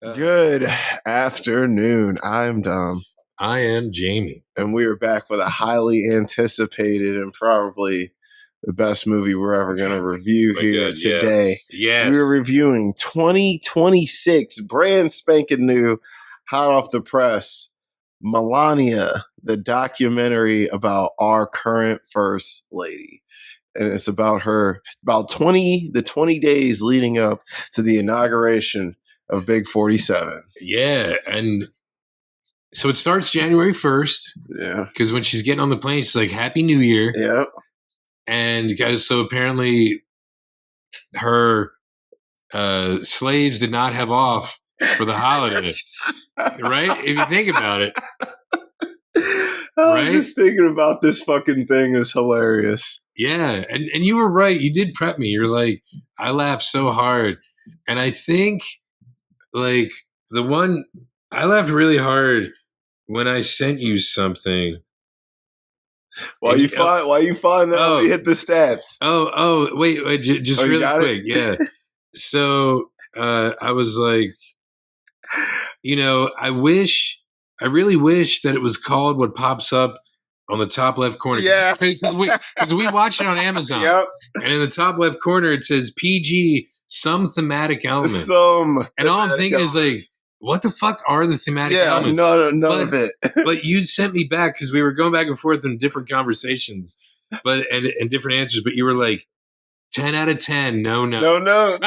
Good afternoon. I'm Dom. I am Jamie. And we are back with a highly anticipated and probably the best movie we're ever going to review here today. Yes. We're reviewing 2026, brand spanking new, hot off the press, Melania, the documentary about our current First Lady. And it's about her, the 20 days leading up to the inauguration of Big 47. Yeah, and so it starts January 1st. Yeah. Because when she's getting on the plane, she's like, Happy New Year. Yep. And guys, so apparently her slaves did not have off for the holiday. Right? If you think about it. I'm just thinking about this fucking thing is hilarious. Yeah, and you were right. You did prep me. You're like, I laughed so hard. And I think like I laughed really hard when I sent you something. While you find that, we hit the stats. Wait, just really quick. Yeah. So I was like, I really wish that it was called what pops up on the top left corner. Yeah. Because we watch it on Amazon. Yep. And in the top left corner, it says PG, some thematic elements. And all I'm thinking is like, what the fuck are the thematic elements? None of it. But you sent me back because we were going back and forth in different conversations and different answers. But you were like, 10 out of 10, no notes. No notes.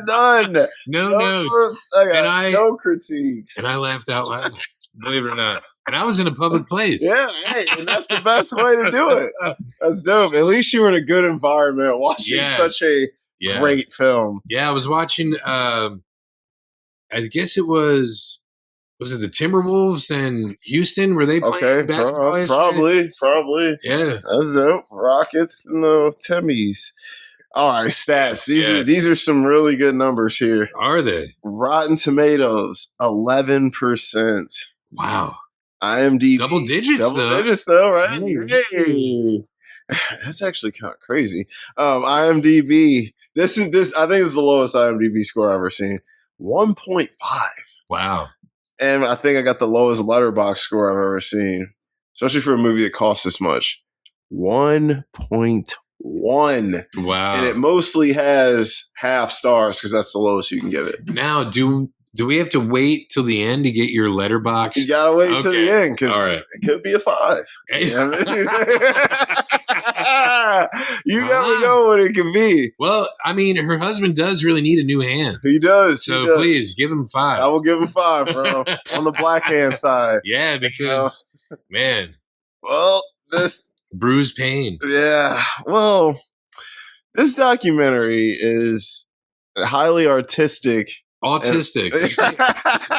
None. No notes. No critiques. And I laughed out loud, believe it or not. And I was in a public place. Yeah, hey, and that's the best way to do it. That's dope. At least you were in a good environment watching such a great film. Yeah, I was watching, I guess it was it the Timberwolves and Houston? Were they playing basketball? Probably. Yeah. That's dope. Rockets and the Timmies. All right, stats. These are some really good numbers here. Are they? Rotten Tomatoes, 11%. Wow. IMDb. Double digits, though, right? Hey. That's actually kind of crazy. IMDb. I think this is the lowest IMDb score I've ever seen. 1.5. Wow. And I think I got the lowest letterbox score I've ever seen, especially for a movie that costs this much. 1.1. Wow. And it mostly has half stars because that's the lowest you can give it. Now, do we have to wait till the end to get your letterbox? You gotta wait till the end because it could be a 5. Hey. You know what I mean? You never know what it can be. Well, I mean, her husband does really need a new hand. He does. So please give him 5. I will give him 5, bro. On the black hand side. Yeah, because man. Well, this bruised pain. Yeah. Well, this documentary is highly artistic. Autistic. Did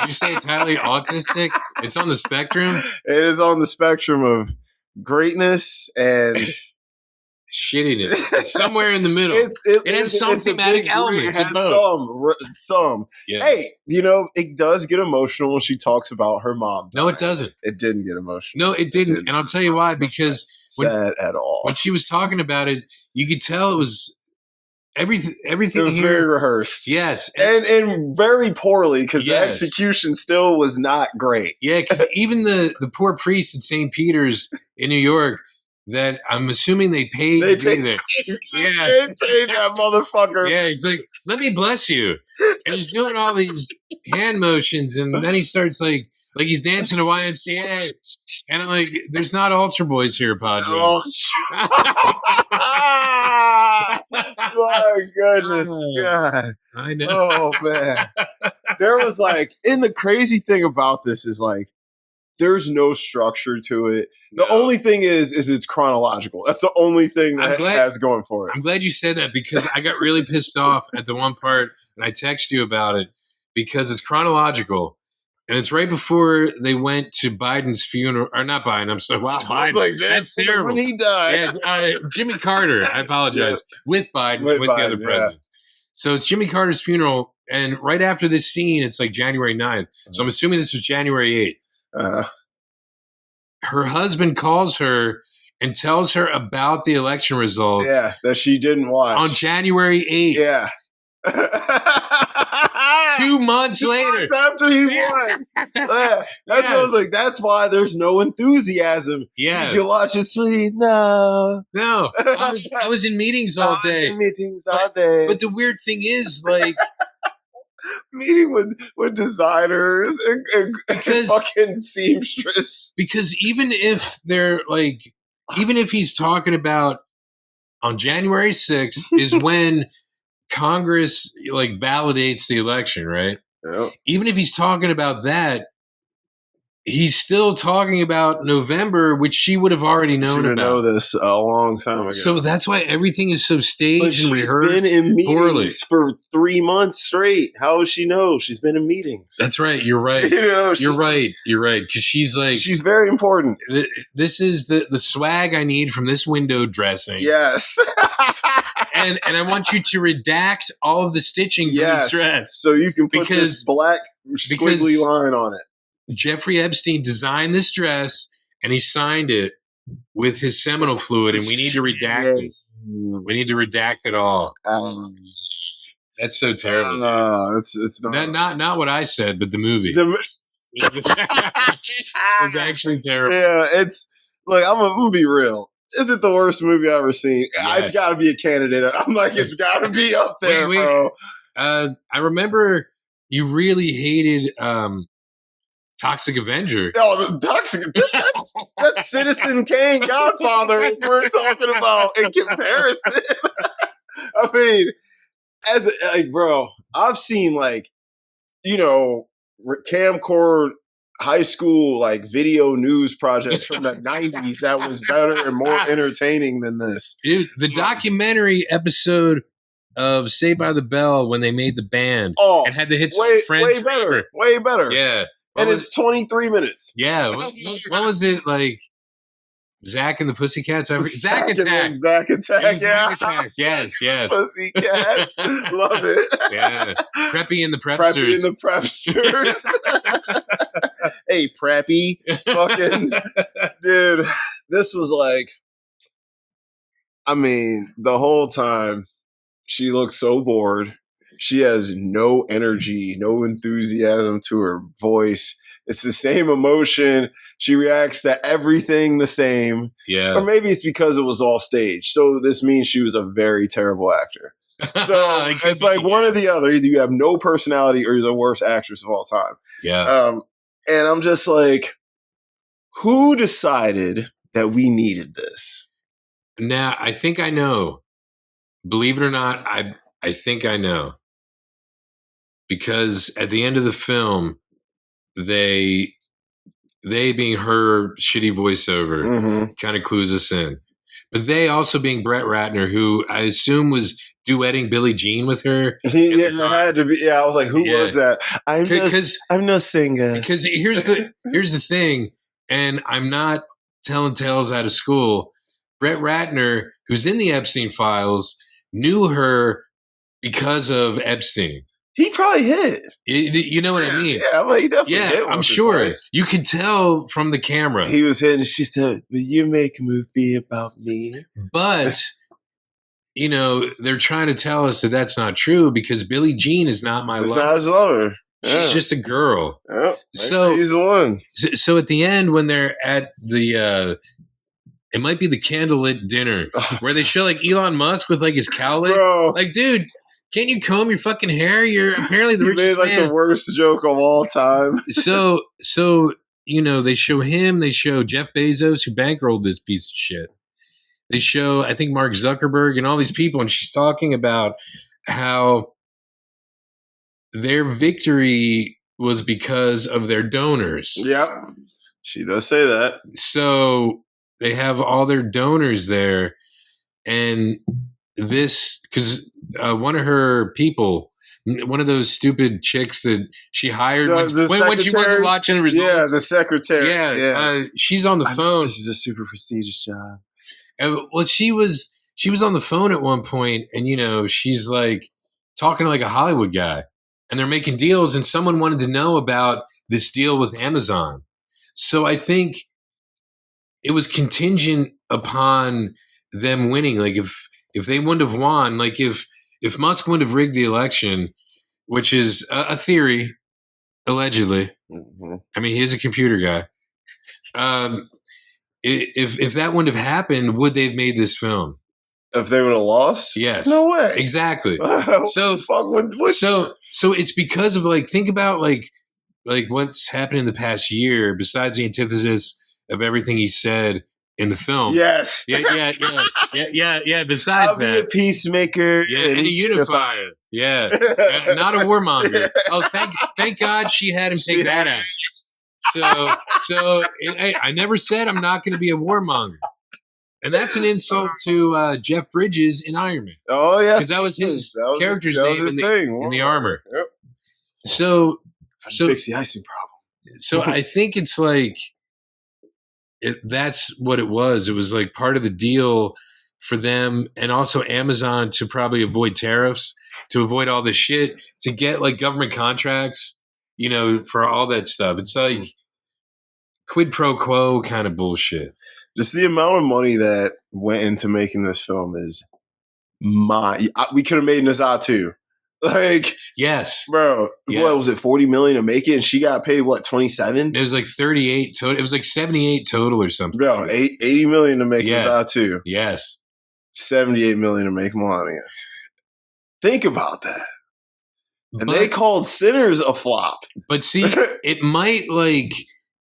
you say it's highly autistic? It's on the spectrum? It is on the spectrum of greatness and shittiness. It's somewhere in the middle. It has some thematic elements. It has some. Yeah. Hey, it does get emotional when she talks about her mom. No, it doesn't. It didn't get emotional. No, it didn't. And I'll tell you why. Because sad at all. When she was talking about it, you could tell it was everything. It was very rehearsed. Yes, and very poorly because the execution still was not great. Yeah, because even the poor priest at St. Peter's in New York, that I'm assuming they paid to be there. They paid that motherfucker. Yeah, he's like, let me bless you, and he's doing all these hand motions, and then he starts like he's dancing to YMCA, and I'm like, there's not altar boys here, Padre. Oh, my goodness, God. I know. Oh, man. There was and the crazy thing about this is there's no structure to it. The only thing is it's chronological. That's the only thing that has going for it. I'm glad you said that because I got really pissed off at the one part, and I texted you about it because it's chronological. And it's right before they went to Biden's funeral, or not Biden. I'm sorry. Wow, Biden. That's terrible. When he died. Yeah, Jimmy Carter. I apologize. Yeah. With Biden, with the other presidents. So it's Jimmy Carter's funeral. And right after this scene, it's January 9th. So I'm assuming this was January 8th. Her husband calls her and tells her about the election results. Yeah, that she didn't watch. On January 8th. Yeah. 2 months later. Months after he won. That's what I was like. That's why there's no enthusiasm. Yeah. Did you watch it, sweetie? No. I was in meetings all day. But the weird thing is, like, meeting with designers and fucking seamstress. Because even if he's talking about on January 6th is when Congress like validates the election, right? Yep. Even if he's talking about that, he's still talking about November, which she would have already known about. Know this a long time ago. So that's why everything is so staged and rehearsed. She's been in meetings for 3 months straight. How does she know? She's been in meetings. That's right. You're right. You're right. Because she's like... She's very important. This is the swag I need from this window dressing. Yes. and I want you to redact all of the stitching from this dress. So you can put this black squiggly line on it. Jeffrey Epstein designed this dress and he signed it with his seminal fluid, and we need to redact it. We need to redact it all. That's so terrible. It's not what I said, but the movie. It's actually terrible. Yeah, it's like I'm gonna be real. Is it the worst movie I've ever seen? Yes. It's got to be a candidate. I'm like, it's got to be up there, bro. I remember you really hated Toxic Avenger. Oh, the Toxic. That's Citizen Kane, Godfather. If we're talking about in comparison. I mean, bro, I've seen camcorder high school video news projects from the 90s that was better and more entertaining than this. Dude, the documentary episode of Saved by the Bell when they made the band and had the hits way better. Yeah. And it's 23 minutes. Yeah. What was it like? Zach and the Pussycats? Zack Attack. Zack Attack, yeah. Yes. Pussycats. Love it. Yeah. Preppy and the Prepsters. Hey, Preppy. Fucking, dude, this was the whole time she looks so bored. She has no energy, no enthusiasm to her voice. It's the same emotion. She reacts to everything the same. Yeah. Or maybe it's because it was all staged. So this means she was a very terrible actor. So it's like one or the other. Either you have no personality or you're the worst actress of all time. Yeah. And I'm just like, who decided that we needed this? Now, I think I know. Believe it or not, I think I know. Because at the end of the film, they being her shitty voiceover kind of clues us in. But they also being Brett Ratner, who I assume was duetting Billie Jean with her. It had to be. Yeah, I was like, who was that? I'm no singer. Because here's the thing, and I'm not telling tales out of school. Brett Ratner, who's in the Epstein files, knew her because of Epstein. He probably hit. You know what I mean? Yeah, he definitely hit. Yeah, I'm sure. You could tell from the camera. He was hitting. She said, "Will you make a movie about me?" But, they're trying to tell us that that's not true because Billie Jean is not my lover. Not his lover. Yeah. She's just a girl. Yeah, so he's the one. So at the end, when they're at the... it might be the candlelit dinner where they show Elon Musk with his cowlick. Bro. Dude, can't you comb your fucking hair? You're apparently the richest man. Made the worst joke of all time. So they show him. They show Jeff Bezos, who bankrolled this piece of shit. They show, I think, Mark Zuckerberg and all these people, and she's talking about how their victory was because of their donors. Yep, she does say that. So they have all their donors there, and this because one of her people, one of those stupid chicks that she hired when she wasn't watching the results. Yeah, the secretary. Yeah. She's on the phone. This is a super prestigious job. Well, she was on the phone at one point, and she's talking like a Hollywood guy, and they're making deals, and someone wanted to know about this deal with Amazon. So I think it was contingent upon them winning. If they wouldn't have won, if Musk wouldn't have rigged the election, which is a theory, allegedly. Mm-hmm. I mean, he is a computer guy. If that wouldn't have happened, would they have made this film? If they would have lost? Yes. No way. Exactly. So it's because of think about what's happened in the past year besides the antithesis of everything he said in the film. Yes. Yeah. Besides that, be a peacemaker and a unifier. Yeah. Not a warmonger. Oh, thank God she had him take that out. So I never said I'm not going to be a warmonger. And that's an insult to Jeff Bridges in Iron Man. Oh, yes. Because that was his character's name in the armor. Yep. So fix the icing problem. So I think it's that's what it was. It was part of the deal for them and also Amazon to probably avoid tariffs, to avoid all this shit, to get government contracts, for all that stuff. It's quid pro quo kind of bullshit. Just the amount of money that went into making this film is we could have made Nazar too. Yes, bro. Yes. What was it? 40 million to make it, and she got paid what? 27. It was 38 total. It was 78 total or something. Bro, 80 million to make Nazar too. Yes, 78 million to make Melania. Think about that. And they called Sinners a flop. But see, it might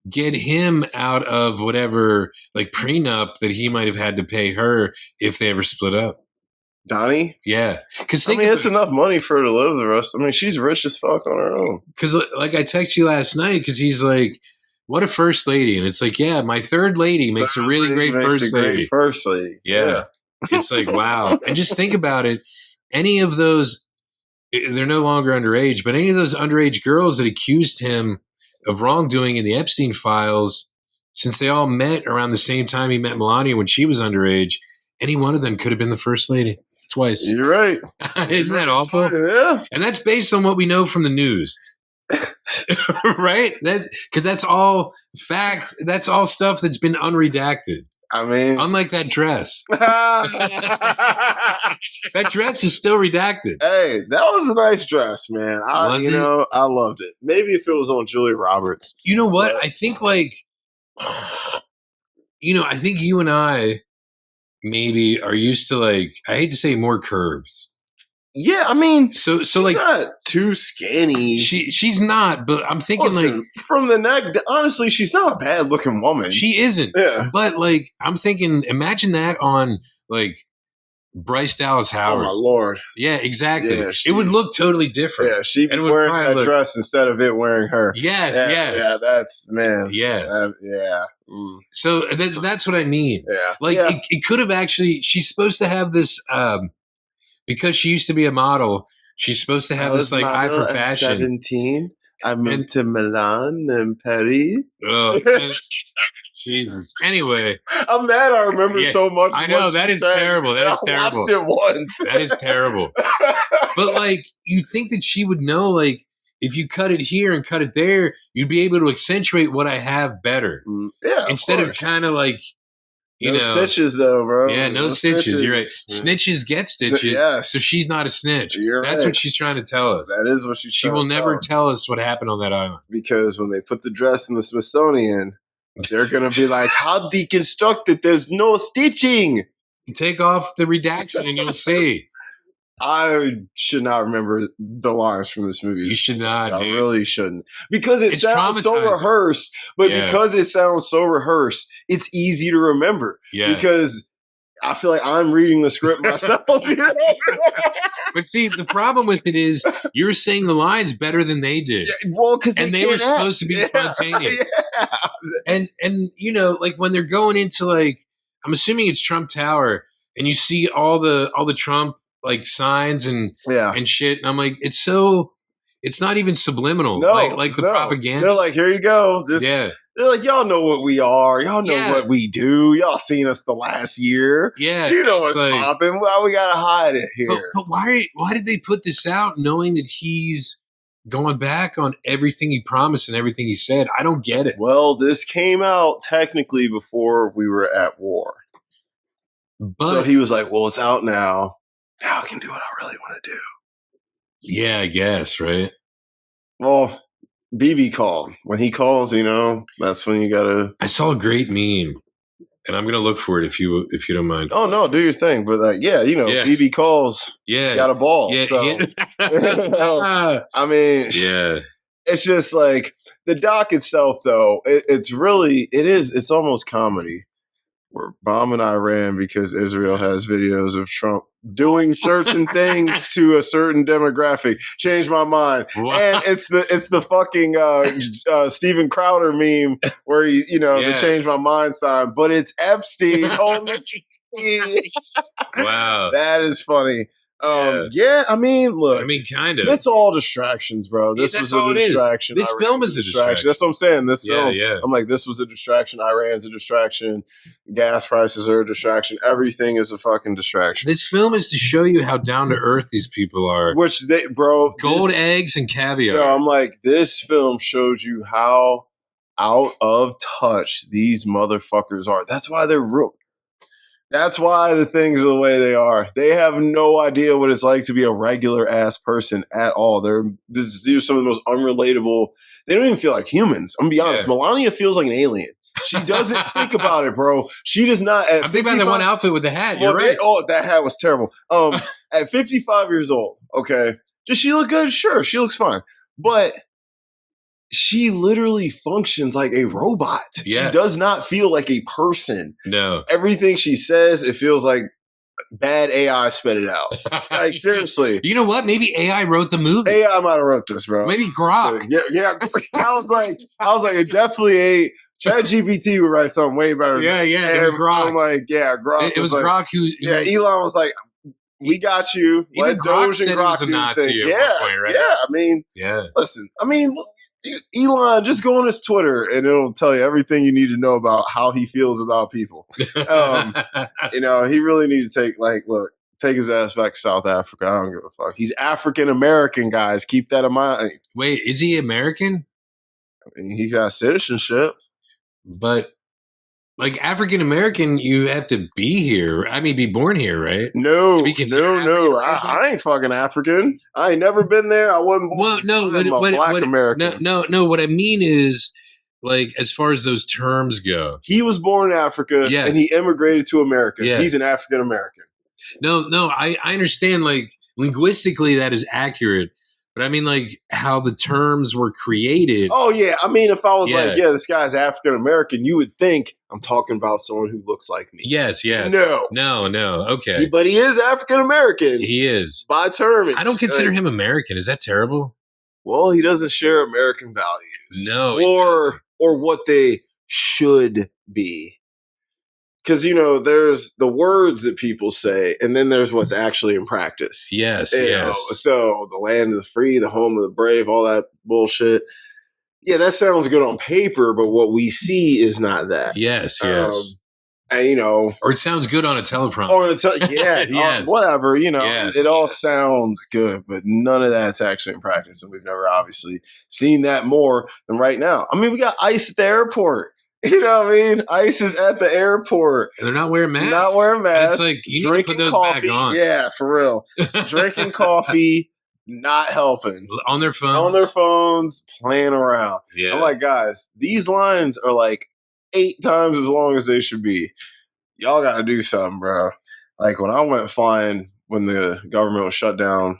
get him out of whatever prenup that he might have had to pay her if they ever split up. Donnie? Yeah. Because it's enough money for her to live the rest. I mean, she's rich as fuck on her own. Because I texted you last night because he's what a first lady. And it's yeah, my third lady makes a really great first lady. First lady. Yeah. It's wow. And just think about it. Any of those, they're no longer underage, but any of those underage girls that accused him of wrongdoing in the Epstein files, since they all met around the same time he met Melania when she was underage, any one of them could have been the first lady twice. You're right. Isn't that awful? Yeah. And that's based on what we know from the news. Right? Because that's all fact. That's all stuff that's been unredacted. I mean, unlike that dress. That dress is still redacted. Hey, that was a nice dress, man. I loved it. Maybe if it was on Julia Roberts. You know what? I think I think you and I maybe are used to I hate to say more curves. Yeah, I mean, so she's not too skinny. She's not, but I'm thinking from the neck. Honestly, she's not a bad looking woman. She isn't. Yeah, but I'm thinking, imagine that on Bryce Dallas Howard. Oh my lord! Yeah, exactly. Yeah, it would look totally different. Yeah, she'd be wearing that dress instead of it wearing her. Yes, yes. Yeah, that's man. Yes. Yeah. So that's what I mean. Yeah. It could have actually. She's supposed to have this. Because she used to be a model, she's supposed to have this eye for fashion. 17, I moved to Milan and Paris. Jesus. Anyway, I'm mad. I remember so much. I know that is terrible. That is terrible. I watched it once. That is terrible. But you'd think that she would know. If you cut it here and cut it there, you'd be able to accentuate what I have better. Yeah. Instead of kind of no stitches though, bro. Yeah, no stitches. You're right. Snitches get stitches. So she's not a snitch. That's what she's trying to tell us. That is what she's trying to tell us. She will never tell us what happened on that island. Because when they put the dress in the Smithsonian, they're going to be how deconstructed. There's no stitching. Take off the redaction and you'll see. I should not remember the lines from this movie. You should not. I really shouldn't. Because it sounds so rehearsed, but because it sounds so rehearsed, it's easy to remember. Yeah. Because I feel like I'm reading the script myself. But see, the problem with it is you're saying the lines better than they did. Yeah, well, because they were supposed to be spontaneous. Yeah. And when they're going into I'm assuming it's Trump Tower, and you see all the Trump signs and shit, and I'm it's not even subliminal. No, the propaganda. They're here you go. They're y'all know what we are. Y'all know what we do. Y'all seen us the last year. Yeah, you know what's popping. Why we gotta hide it here? But why did they put this out knowing that he's going back on everything he promised and everything he said? I don't get it. Well, this came out technically before we were at war. But so he was well, it's out now. Now I can do what I really want to do. Yeah, I guess, right? Well, BB called. When he calls, that's when you gotta. I saw a great meme, and I'm gonna look for it if you don't mind. Oh no, do your thing. But BB calls. Yeah, got a ball. Yeah, so I mean, yeah. It's just like the doc itself, though. It's almost comedy. We're bombing Iran because Israel has videos of Trump doing certain things to a certain demographic. Change my mind. Wow. And it's the fucking Steven Crowder meme where the change my mind sign, but it's Epstein. Wow, that is funny. I mean, look. Kind of. It's all distractions, bro. This was a distraction. This film is a distraction. That's what I'm saying. This film. Yeah. I'm like, this was a distraction. Iran's a distraction. Gas prices are a distraction. Everything is a fucking distraction. This film is to show you how down to earth these people are. Which they, bro. Gold eggs and caviar. Yo, I'm like, this film shows you how out of touch these motherfuckers are. That's why they're ruined. That's why the things are the way they are. They have no idea what it's like to be a regular ass person at all. These are some of the most unrelatable. They don't even feel like humans. I'm gonna be honest. Melania feels like an alien. She doesn't think about it, bro. She does not. I'm thinking about that one outfit with the hat. You're right. That hat was terrible. At 55 years old, okay, does she look good? Sure, she looks fine, but she literally functions like a robot. Yeah. She does not feel like a person. No. Everything she says, it feels like bad AI spit it out. Like, seriously. You know what? Maybe AI wrote the movie. AI might have wrote this, bro. Maybe Grok. Yeah. I was like, it definitely ain't. ChatGPT would write something way better than this. Yeah. It was Grok. I'm like, yeah, Grok. It was Grok who. Yeah, Elon was like, we got you. Even Grok said Grok was a Nazi at one point, right? Yeah, I mean, listen, Elon, just go on his Twitter and it'll tell you everything you need to know about how he feels about people. He really needs to take his ass back to South Africa. I don't give a fuck. He's African American, guys. Keep that in mind. Wait, is he American? I mean, he got citizenship. But like African American, you have to be here. I mean, be born here, right? No. I ain't fucking African. I ain't never been there. I wasn't. Well, no, Black American. No. What I mean is, like, as far as those terms go, he was born in Africa, and he immigrated to America. Yeah. He's an African American. No, I understand. Like, linguistically, that is accurate. But I mean, like, how the terms were created. Oh, yeah. I mean, if I was this guy's African American, you would think I'm talking about someone who looks like me. Yes. No. Okay. But he is African American. He is. By term. I don't consider him American. Is that terrible? Well, he doesn't share American values. No. Or what they should be. Because, there's the words that people say, and then there's what's actually in practice. Yes. So the land of the free, the home of the brave, all that bullshit. Yeah, that sounds good on paper, but what we see is not that. Yes. And, or it sounds good on a teleprompter. Yes. Whatever, it all sounds good, but none of that's actually in practice. And we've never obviously seen that more than right now. I mean, we got ICE at the airport. You know what I mean? ICE is at the airport. And they're not wearing masks. It's like, you need to put those back on. Yeah, for real. Drinking coffee, not helping. On their phones. Playing around. Yeah. I'm like, guys, these lines are like 8 times as long as they should be. Y'all got to do something, bro. Like, when I went flying when the government was shut down,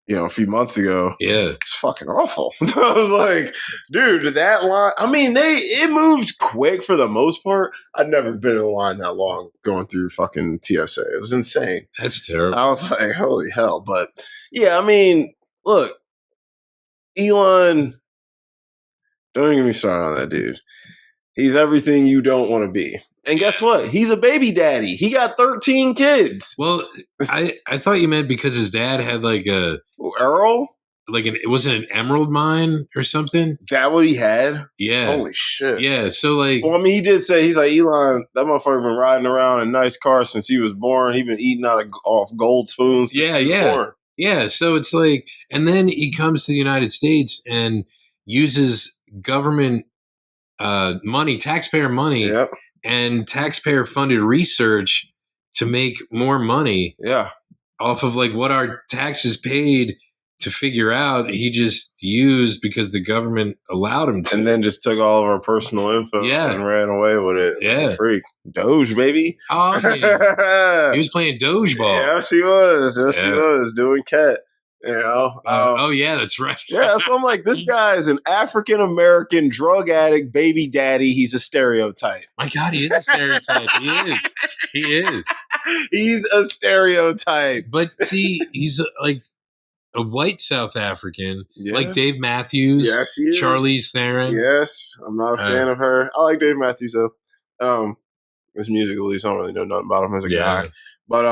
a few months ago. Yeah. It's fucking awful. I was like, dude, that line, I mean, it moved quick for the most part. I'd never been in a line that long going through fucking TSA. It was insane. That's terrible. I was like, holy hell. But yeah, I mean, look, Elon, don't even get me started on that dude. He's everything you don't want to be. And guess what? He's a baby daddy. He got 13 kids. Well, I thought you meant because his dad had like a Earl? Like it wasn't an emerald mine or something? That what he had? Yeah. Holy shit. Yeah. So like, well, I mean, he did say, he's like, Elon, that motherfucker been riding around in nice cars since he was born. He been eating off gold spoons. Since he was born. Yeah. So it's like, and then he comes to the United States and uses government money, taxpayer money. Yep. And taxpayer-funded research to make more money off of like what our taxes paid to figure out. He just used because the government allowed him to. And then just took all of our personal info and ran away with it. Yeah. Freak. Doge, baby. Oh, yeah. He was playing Doge ball. Yes, he was. Yes, he was. Doing cat. You know? Oh, yeah, that's right. Yeah, so I'm like, this guy is an African-American drug addict, baby daddy. He's a stereotype. My God, he is a stereotype. He is. He's a stereotype. But see, he's like a white South African, like Dave Matthews. Yes, he is. Charlize Theron. Yes, I'm not a fan of her. I like Dave Matthews, though. His music, at least, I don't really know nothing about him as a guy. But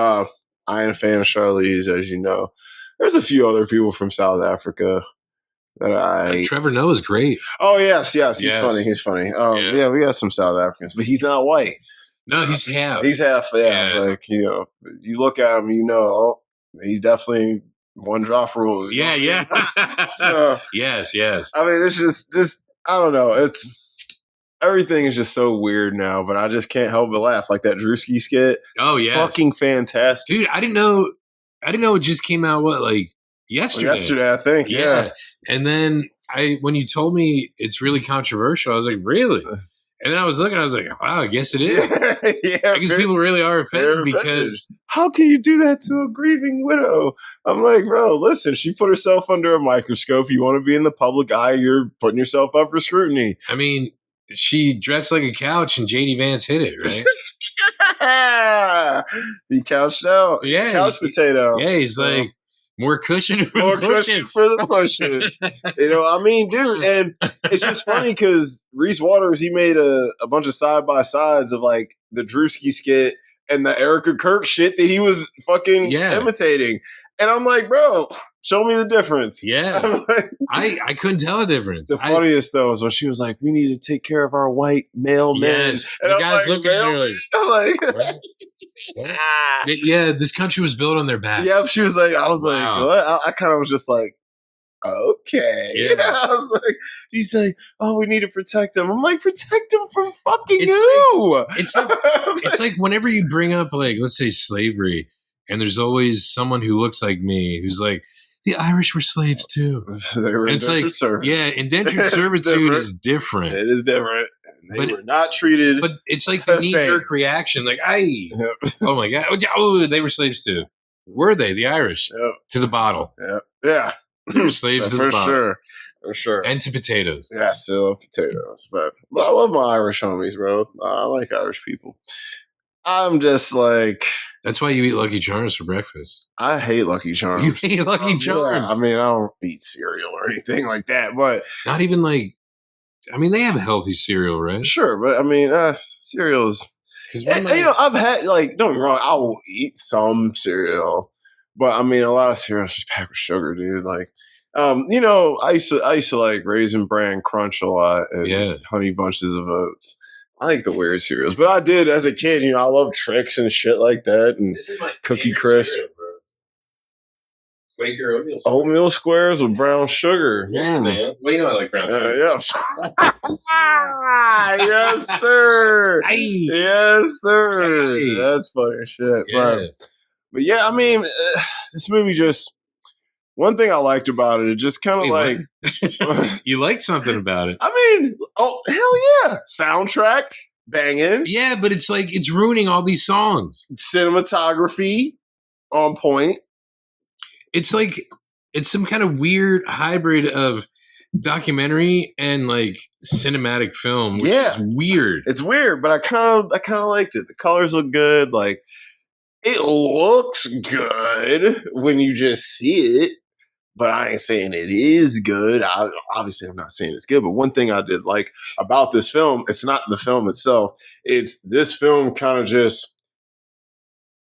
I ain't a fan of Charlize, as you know. There's a few other people from South Africa that Trevor Noah's great. Oh, yes. He's funny. Yeah, we got some South Africans, but he's not white. No, he's half. He's half, yeah. It's like, you know, you look at him, you know, he's definitely one drop rules. Yeah. So, yes. I mean, it's just this, I don't know. Everything is just so weird now, but I just can't help but laugh. Like that Drewski skit. Oh, yeah. Fucking fantastic. Dude, I didn't know it just came out, yesterday? Yesterday, I think, yeah. And then when you told me it's really controversial, I was like, really? And then I was looking, I was like, wow, I guess it is. Yeah, I guess people really are offended because... How can you do that to a grieving widow? I'm like, bro, listen, she put herself under a microscope. You want to be in the public eye, you're putting yourself up for scrutiny. I mean, she dressed like a couch and JD Vance hit it, right? He couched out. Yeah. Couch potato. Yeah, he's like, more cushion for the pushing. For the pushing. You know, I mean, dude, and it's just funny because Reese Waters, he made a bunch of side-by-sides of like the Drewski skit and the Erica Kirk shit that he was fucking imitating. And I'm like, bro, show me the difference. Yeah. Like, I couldn't tell a difference. The funniest, though, is when she was like, we need to take care of our white male men. Yes. And the guys looking at her like, I'm like, yeah, this country was built on their backs. Yeah, she was like, I was like, what? I kind of was just like, okay. Yeah. I was like, he's like, oh, we need to protect them. I'm like, protect them from fucking who? It's like whenever you bring up, like, let's say slavery, and there's always someone who looks like me who's like, the Irish were slaves too. They were indentured servants. Yeah, indentured servitude is different. It is different. They were not treated. But it's like the knee-jerk reaction. Like, oh my God. Oh, they were slaves too. Were they? The Irish? Yep. To the bottle. Yeah. They were slaves to the bottle. For sure. And to potatoes. Yeah, I still love potatoes. But I love my Irish homies, bro. I like Irish people. I'm just like... That's why you eat Lucky Charms for breakfast. I hate Lucky Charms. You hate Lucky Charms? Yeah, I mean, I don't eat cereal or anything like that, but... Not even like... I mean, they have a healthy cereal, right? Sure, but I mean, cereal is... You know, I've had, like, don't get me wrong, I will eat some cereal, but I mean, a lot of cereal is just packed with sugar, dude. Like, you know, I used to like Raisin Bran Crunch a lot and Honey Bunches of Oats. I like the weird cereals, but I did as a kid. You know, I love Trix and shit like that, and Cookie Crisp. Quaker oatmeal squares. Oatmeal squares with brown sugar. Yeah, man. Well, you know I like brown sugar. Yes, sir. Yes, sir. That's funny shit. Yeah. But yeah, I mean, this movie just... One thing I liked about it just kind of like... You liked something about it. I mean, oh, hell yeah. Soundtrack, banging. Yeah, but it's like, it's ruining all these songs. Cinematography, on point. It's like, it's some kind of weird hybrid of documentary and like cinematic film, which is weird. It's weird, but I kind of liked it. The colors look good. Like, it looks good when you just see it. But I ain't saying it is good. Obviously, I'm not saying it's good. But one thing I did like about this film, it's not the film itself. It's this film kind of just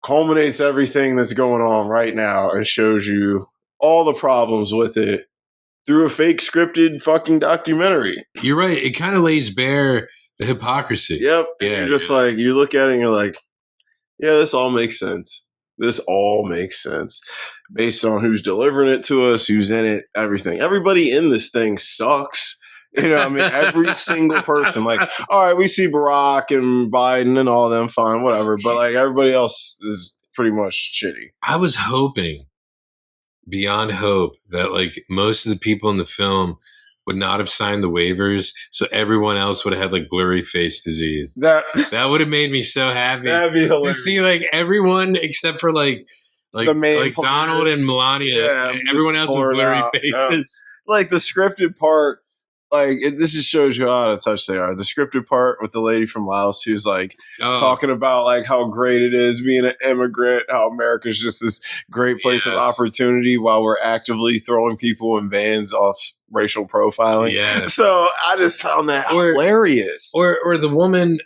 culminates everything that's going on right now and shows you all the problems with it through a fake scripted fucking documentary. You're right. It kind of lays bare the hypocrisy. Yep. And you're just like, you look at it and you're like, yeah, this all makes sense. This all makes sense based on who's delivering it to us, who's in it, everything. Everybody in this thing sucks. You know, I mean, every single person. Like, all right, we see Barack and Biden and all of them, fine, whatever. But like everybody else is pretty much shitty. I was hoping beyond hope that like most of the people in the film would not have signed the waivers, so everyone else would have had like blurry face disease. That would have made me so happy. That'd be hilarious. To see like everyone except for like the main players. Donald and Melania, everyone else is blurry faces. Like the scripted part, like this just shows you how out of touch they are. The scripted part with the lady from Laos who's like talking about like how great it is being an immigrant, how America's just this great place of opportunity while we're actively throwing people in vans off racial profiling. Yeah. So I just found that hilarious. Or the woman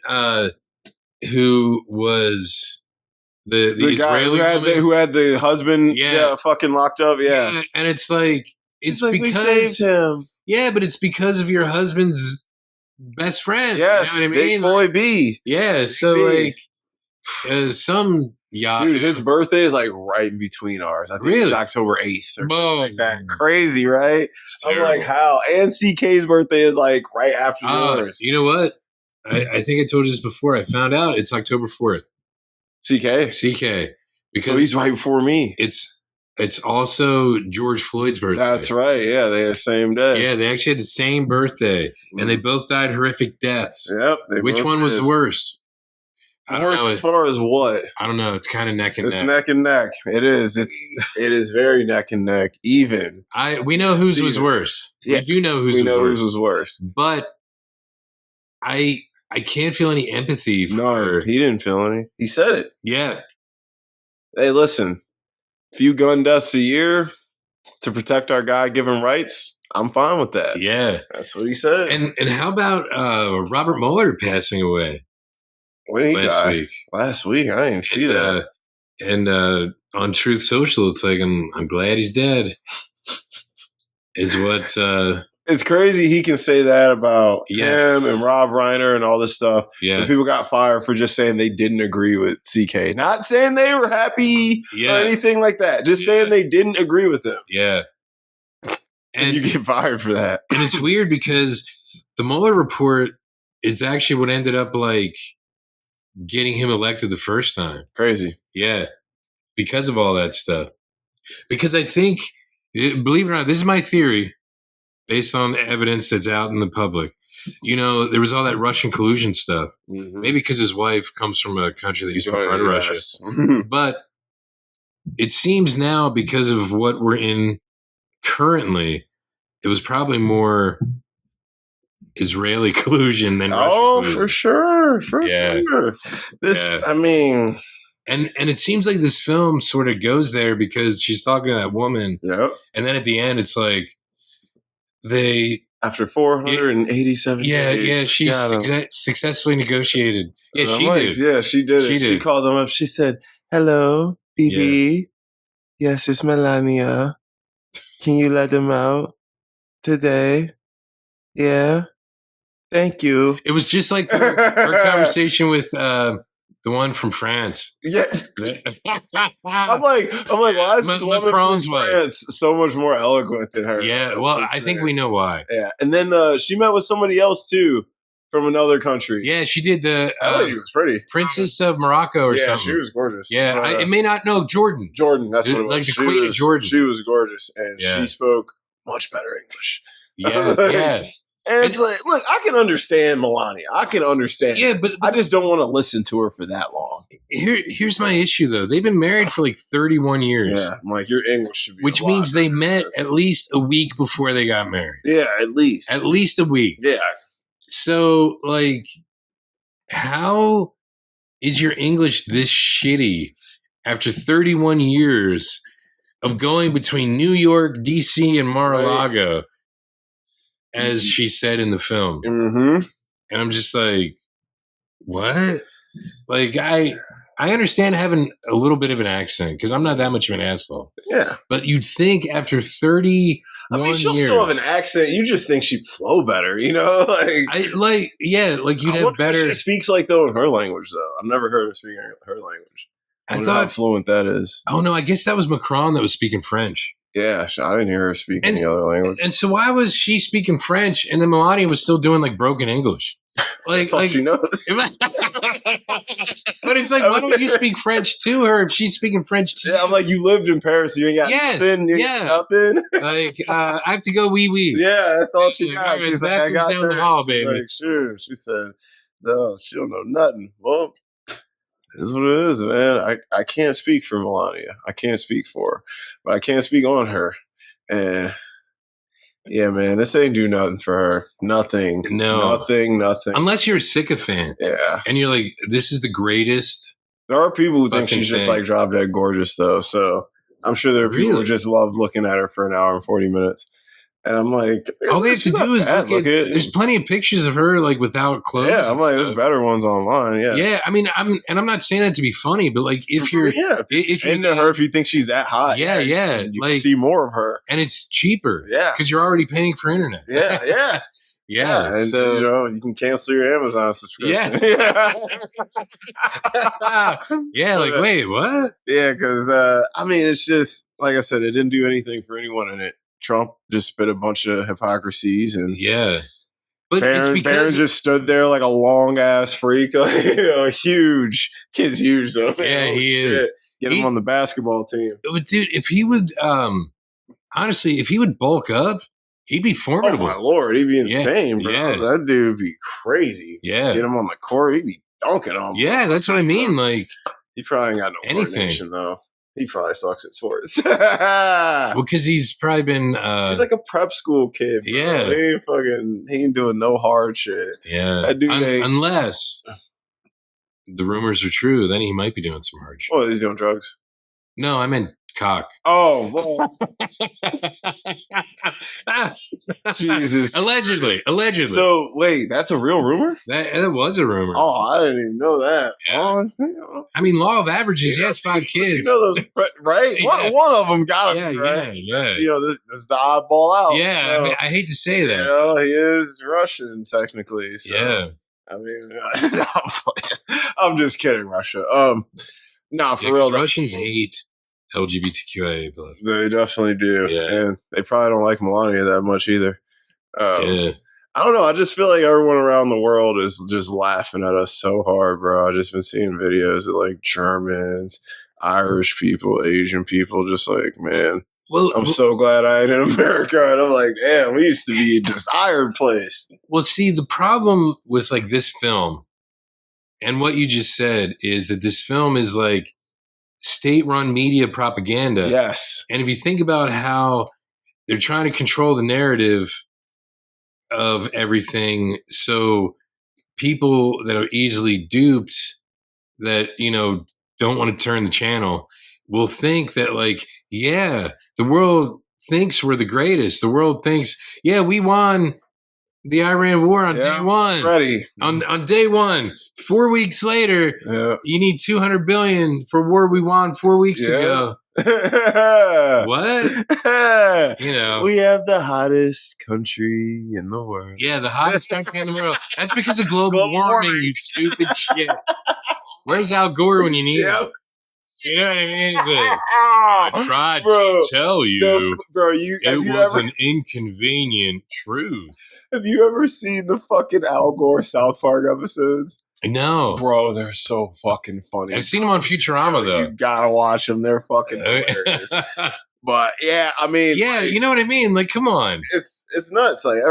who was the Israeli guy who had the husband fucking locked up. Yeah. And it's like it's like because we saved him. Yeah, but it's because of your husband's best friend. Yes, you know what I mean? Big boy B. Yeah, so like some yacht. Dude, his birthday is like right in between ours. I think it's October 8th or something like that. Crazy, right? I'm like, how? And CK's birthday is like right after yours. You know what? I think I told you this before. I found out it's October 4th. CK. Because so he's right before me. It's also George Floyd's birthday. That's right. Yeah, they had the same day. Yeah, they actually had the same birthday, and they both died horrific deaths. Yep. Which one was worse? Worse as far as what? I don't know. It's kind of neck and neck. It's neck and neck. It is. It is very neck and neck. Even. We know whose was worse. Yeah. We do know whose was worse. But I can't feel any empathy for. No, he didn't feel any. He said it. Yeah. Hey, listen. Few gun deaths a year to protect our God-given rights. I'm fine with that. Yeah. That's what he said. And how about Robert Mueller passing away? When he died? Last week. I didn't even see that. And on Truth Social, it's like, I'm glad he's dead. Is what... It's crazy he can say that about him and Rob Reiner and all this stuff. Yeah. And people got fired for just saying they didn't agree with CK. Not saying they were happy or anything like that. Just saying they didn't agree with him. Yeah. And you get fired for that. And it's weird because the Mueller report is actually what ended up like getting him elected the first time. Crazy. Yeah. Because of all that stuff. Because I think, believe it or not, this is my theory. Based on evidence that's out in the public. You know, there was all that Russian collusion stuff. Mm-hmm. Maybe because his wife comes from a country that used to be part of Russia. But it seems now, because of what we're in currently, it was probably more Israeli collusion than Russian collusion. For sure. For sure. I mean... And it seems like this film sort of goes there because she's talking to that woman. Yep. And then at the end, it's like, after 487 days. she successfully negotiated. Yeah, she did. Yeah, she did it. She called them up. She said, "Hello, BB. Yes, it's Melania. Can you let them out today? Yeah. Thank you." It was just like her conversation with the one from France. Yeah. I'm like, why is this woman from France so much more eloquent than her? Yeah, well, I think we know why. Yeah, and then she met with somebody else too from another country. Yeah, she did. That lady was pretty. Princess of Morocco or something. Yeah, she was gorgeous. Yeah, it may not know Jordan. Jordan, that's what it was. Like the Queen of Jordan. She was gorgeous, and she spoke much better English. Yeah, yes. And it's like, look, I can understand Melania. I can understand. Yeah, but I just don't want to listen to her for that long. Here's my issue, though. They've been married for like 31 years. Yeah, I'm like, your English should be. Which means they met at least a week before they got married. Yeah, at least. At least a week. Yeah. So, like, how is your English this shitty after 31 years of going between New York, D.C., and Mar-a-Lago? Right. As she said in the film. Mm-hmm. And I'm just like, what? Like, I understand having a little bit of an accent because I'm not that much of an asshole. Yeah. But you'd think after 30 she'll still have an accent. You just think she'd flow better, you know? Like you'd have better. She speaks like, though, in her language, though. I've never heard her speaking her language. I wonder how fluent that is. Oh, no, I guess that was Macron that was speaking French. Yeah, I didn't hear her speak any other language. And so why was she speaking French and then Melania was still doing like broken English? That's all she knows. But it's like, why don't you speak French to her if she's speaking French to you? Yeah, I'm like, you lived in Paris, you ain't got nothing. You ain't got nothing. Like, I have to go wee. Yeah, that's all she got. Right, She's like, I got down the hall, baby. Like, sure. She said, no, she don't know nothing. Well, it is what it is, man. I can't speak for Melania. I can't speak for her, but I can't speak on her. And yeah, man, this ain't do nothing for her. Nothing. Nothing. Unless you're a sycophant. Yeah. And you're like, this is the greatest. There are people who think she's just like drop dead gorgeous, though. So I'm sure there are people who just love looking at her for an hour and 40 minutes. And I'm like, all they have to do is look at. There's plenty of pictures of her like without clothes. Yeah, I'm like, there's better ones online. Yeah, yeah. I mean, I'm not saying that to be funny, but like, if you're if you're into her, if you think she's that hot, yeah, you can see more of her, and it's cheaper. Yeah, because you're already paying for internet. Yeah. And so you can cancel your Amazon subscription. Yeah. Like, wait, what? Yeah, because I mean, it's just like I said, it didn't do anything for anyone in it. Trump just spit a bunch of hypocrisies, and but Barron, it's because Barron just stood there like a long ass freak, like, huge. Kid's huge though. Yeah, he is. Get him on the basketball team. But dude, if he would, honestly, if he would bulk up, he'd be formidable. Oh my lord, he'd be insane, bro. Yeah. That dude would be crazy. Yeah, get him on the court, he'd be dunking on him. Yeah, that's what I mean. Like, he probably ain't got no coordination though. He probably sucks at sports. Well, because he's probably been he's like a prep school kid, bro. Yeah. He ain't doing no hard shit. Yeah. That dude unless the rumors are true, then he might be doing some hard shit. Oh, he's doing drugs. No, I meant cock. Oh, well. Jesus. Allegedly. So wait, that's a real rumor? That was a rumor. Oh, I didn't even know that. Yeah. I mean, law of averages. He has 5 kids. You know those, right? One of them got him. Right? Yeah. You know, this is the oddball out. Yeah, so, I mean, I hate to say that. You know, he is Russian technically. So, yeah. I mean, I'm just kidding, Russia. Nah, for real. Russians hate LGBTQIA+. They definitely do. Yeah. And they probably don't like Melania that much either. Yeah. I don't know. I just feel like everyone around the world is just laughing at us so hard, bro. I've just been seeing videos of like Germans, Irish people, Asian people, just like, man, I'm so glad I ain't in America. And I'm like, damn, we used to be a desired place. Well, see, the problem with like this film and what you just said is that this film is like state-run media propaganda. Yes. And if you think about how they're trying to control the narrative of everything, so people that are easily duped that, you know, don't want to turn the channel will think that, like, yeah, the world thinks we're the greatest. The world thinks, yeah, we won the Iran war on day one. Ready. On day one. 4 weeks later, you need $200 billion for war we won 4 weeks ago. What? You know, we have the hottest country in the world. Yeah, the hottest country in the world. That's because of global warming, you stupid shit. Where's Al Gore when you need him? You know what I mean? Like, I tried to tell you, it was an inconvenient truth. Have you ever seen the fucking Al Gore South Park episodes? No. Bro, they're so fucking funny. I've seen them on Futurama, though. You gotta watch them. They're fucking hilarious. But, yeah, I mean... Yeah, you know what I mean? Like, come on. It's nuts. Like,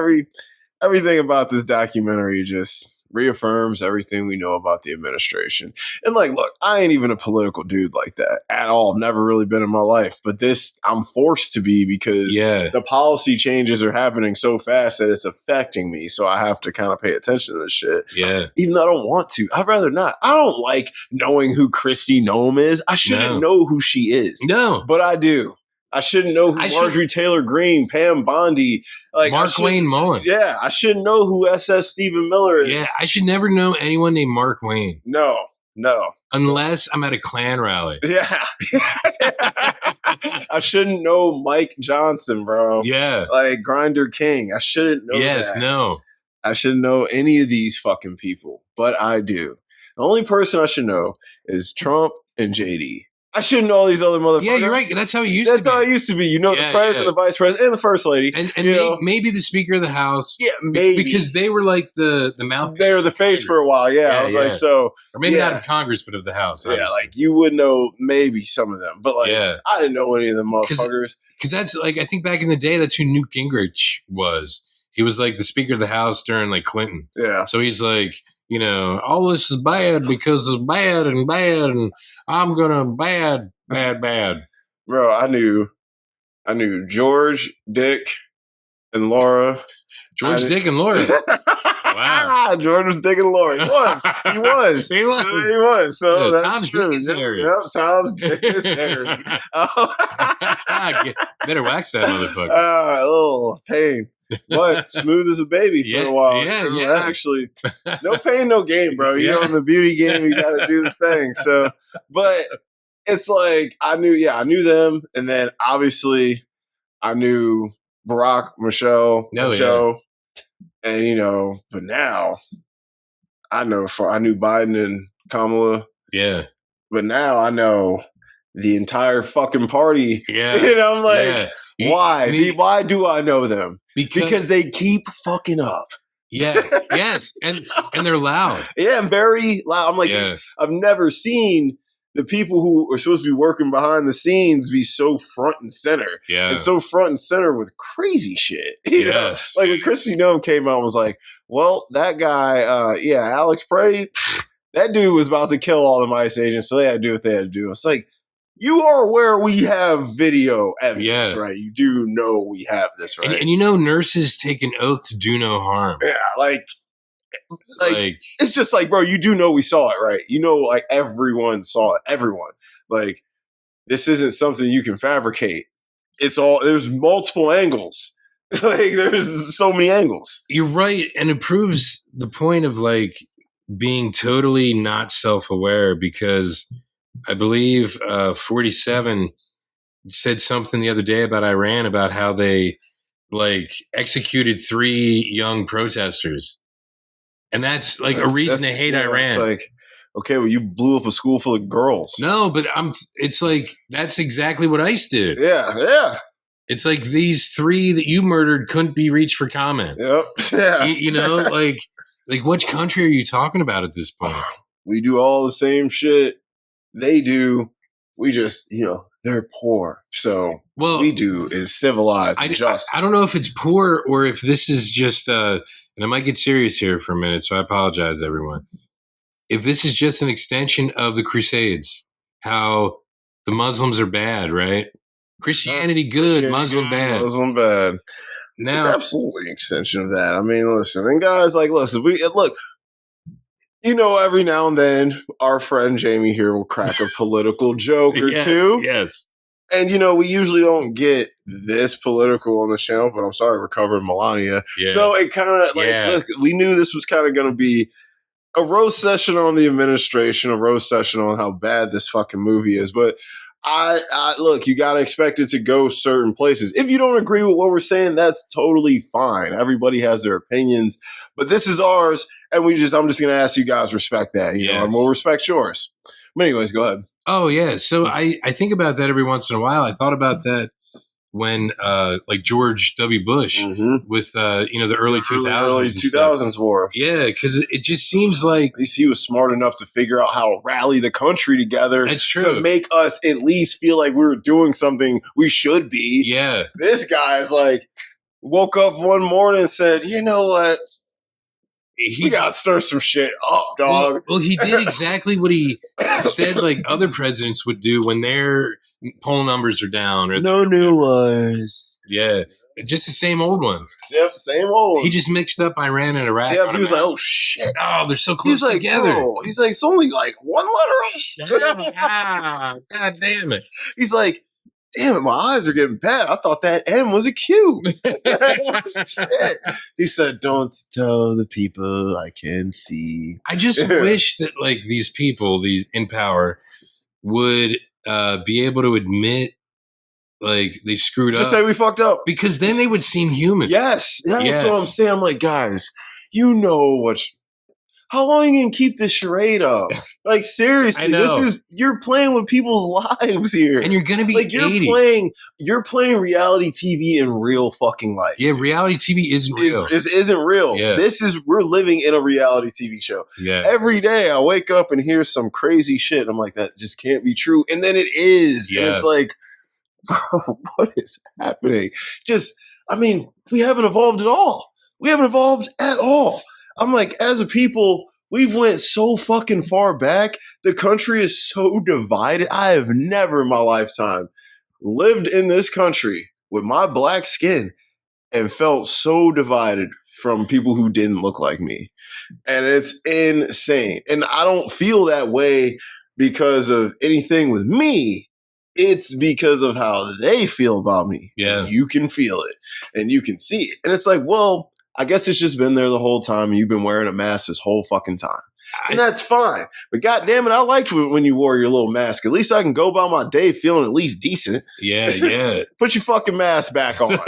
everything about this documentary just reaffirms everything we know about the administration. And like, look, I ain't even a political dude like that at all. Never really been in my life. But this, I'm forced to be because the policy changes are happening so fast that it's affecting me. So I have to kind of pay attention to this shit. Yeah. Even though I don't want to. I'd rather not. I don't like knowing who Kristi Noem is. I shouldn't know who she is. No. But I do. I shouldn't know who Marjorie Taylor Greene, Pam Bondi, like Mark Wayne Mullen. Yeah, I shouldn't know who SS Stephen Miller is. Yeah, I should never know anyone named Mark Wayne. No. Unless I'm at a Klan rally. Yeah. I shouldn't know Mike Johnson, bro. Yeah. Like Grinder King. I shouldn't know that. I shouldn't know any of these fucking people, but I do. The only person I should know is Trump and JD. I shouldn't know all these other motherfuckers. Yeah, you're right. That's how it used to be. That's how it used to be. You know, the president, the vice president, and the first lady. And maybe the Speaker of the House. Yeah, maybe. Because they were like the mouthpiece. They were the face for a while, I was like, so. Or maybe not of Congress, but of the House. Obviously. Yeah, like you would know maybe some of them. But like, I didn't know any of them motherfuckers. Because that's like, I think back in the day, that's who Newt Gingrich was. He was like the Speaker of the House during like Clinton. Yeah. So he's like, you know, all this is bad because it's bad and I'm gonna bad. Bro, I knew George, Dick, and Laura. Dick, and Laura. Wow. George was Dick and Laura. He was. So that's Tom's true. Dick is Harry. Yep, Tom's Dick is Harry. Better wax that motherfucker. A little pain. But smooth as a baby for a while. Yeah. Actually, no pain, no gain, bro. You know, in the beauty game, you got to do the thing. So, but it's like I knew them, and then obviously I knew Barack, Michelle, Joe, and you know. But now I knew Biden and Kamala. Yeah. But now I know the entire fucking party. Yeah. You know, I'm like, why? Why do I know them? Because they keep fucking up. Yeah. Yes. And they're loud. Yeah, I'm very loud. I'm like, I've never seen the people who are supposed to be working behind the scenes be so front and center. Yeah. And so front and center with crazy shit. You know? Like when Chrissy Nome came out and was like, well, that guy, Alex Prey, that dude was about to kill all the ICE agents, so they had to do what they had to do. It's like, you are aware we have video evidence, right? You do know we have this, right? And you know nurses take an oath to do no harm. Yeah, like it's just like, bro, you do know we saw it, right? You know, like everyone saw it. Everyone. Like, this isn't something you can fabricate. There's multiple angles. Like, there's so many angles. You're right. And it proves the point of like being totally not self-aware, because I believe 47 said something the other day about Iran, about how they like executed 3 young protesters. And that's like a reason to hate Iran. It's like, okay, well, you blew up a school full of girls. No, but it's like, that's exactly what ICE did. Yeah. It's like these 3 that you murdered couldn't be reached for comment. Yep. Yeah. You know, like which country are you talking about at this point? We do all the same shit they do. We just, you know, they're poor. So what we do is civilized and just. I don't know if it's poor or if this is just, and I might get serious here for a minute, so I apologize, everyone. If this is just an extension of the Crusades, how the Muslims are bad, right? Christianity good, Muslim bad. Muslim bad. Now, it's absolutely an extension of that. I mean, listen, and guys, like, listen, look, you know, every now and then, our friend Jamie here will crack a political joke or two. Yes. And, you know, we usually don't get this political on the channel, but I'm sorry, we're covering Melania. Yeah. So it kind of, look, we knew this was kind of going to be a roast session on the administration, a roast session on how bad this fucking movie is. But I look, you got to expect it to go certain places. If you don't agree with what we're saying, that's totally fine. Everybody has their opinions, but this is ours. And I'm just going to ask you guys respect that, you know, and we'll respect yours. But anyways, go ahead. Oh yeah. So I think about that every once in a while. I thought about that when like George W. Bush with you know, the early 2000s war. Yeah, because it just seems like at least he was smart enough to figure out how to rally the country together. That's true. To make us at least feel like we were doing something we should be. Yeah. This guy's like woke up one morning and said, you know what? We gotta stir some shit up, dog. Well, he did exactly what he said like other presidents would do when their poll numbers are down. Or no new ones. Yeah. Just the same old ones. Yep, same old ones. He just mixed up Iran and Iraq. Yeah, he was like, oh shit. Oh, they're so close together. Bro. He's like, it's only like one letter off. God damn it. He's like, damn it, my eyes are getting bad. I thought that M was a Q. Shit. He said, don't tell the people I can see. I just wish that like these people, these in power, would be able to admit like they screwed up. Just say we fucked up. Because then they would seem human. Yes. That's what I'm saying. I'm like, guys, you know what How long are you gonna keep this charade up? Like seriously, you're playing with people's lives here, and you're gonna be like you're playing reality TV in real fucking life. Yeah, reality TV isn't real. Isn't real. Yeah. We're living in a reality TV show. Yeah. Every day I wake up and hear some crazy shit. I'm like, that just can't be true, and then it is, and it's like, bro, what is happening? We haven't evolved at all. I'm like, as a people, we've went so fucking far back. The country is so divided. I have never in my lifetime lived in this country with my black skin and felt so divided from people who didn't look like me. And it's insane. And I don't feel that way because of anything with me. It's because of how they feel about me. Yeah. You can feel it and you can see it. And it's like, well, I guess it's just been there the whole time and you've been wearing a mask this whole fucking time. And that's fine. But goddamn it, I liked when you wore your little mask. At least I can go about my day feeling at least decent. Yeah. Put your fucking mask back on.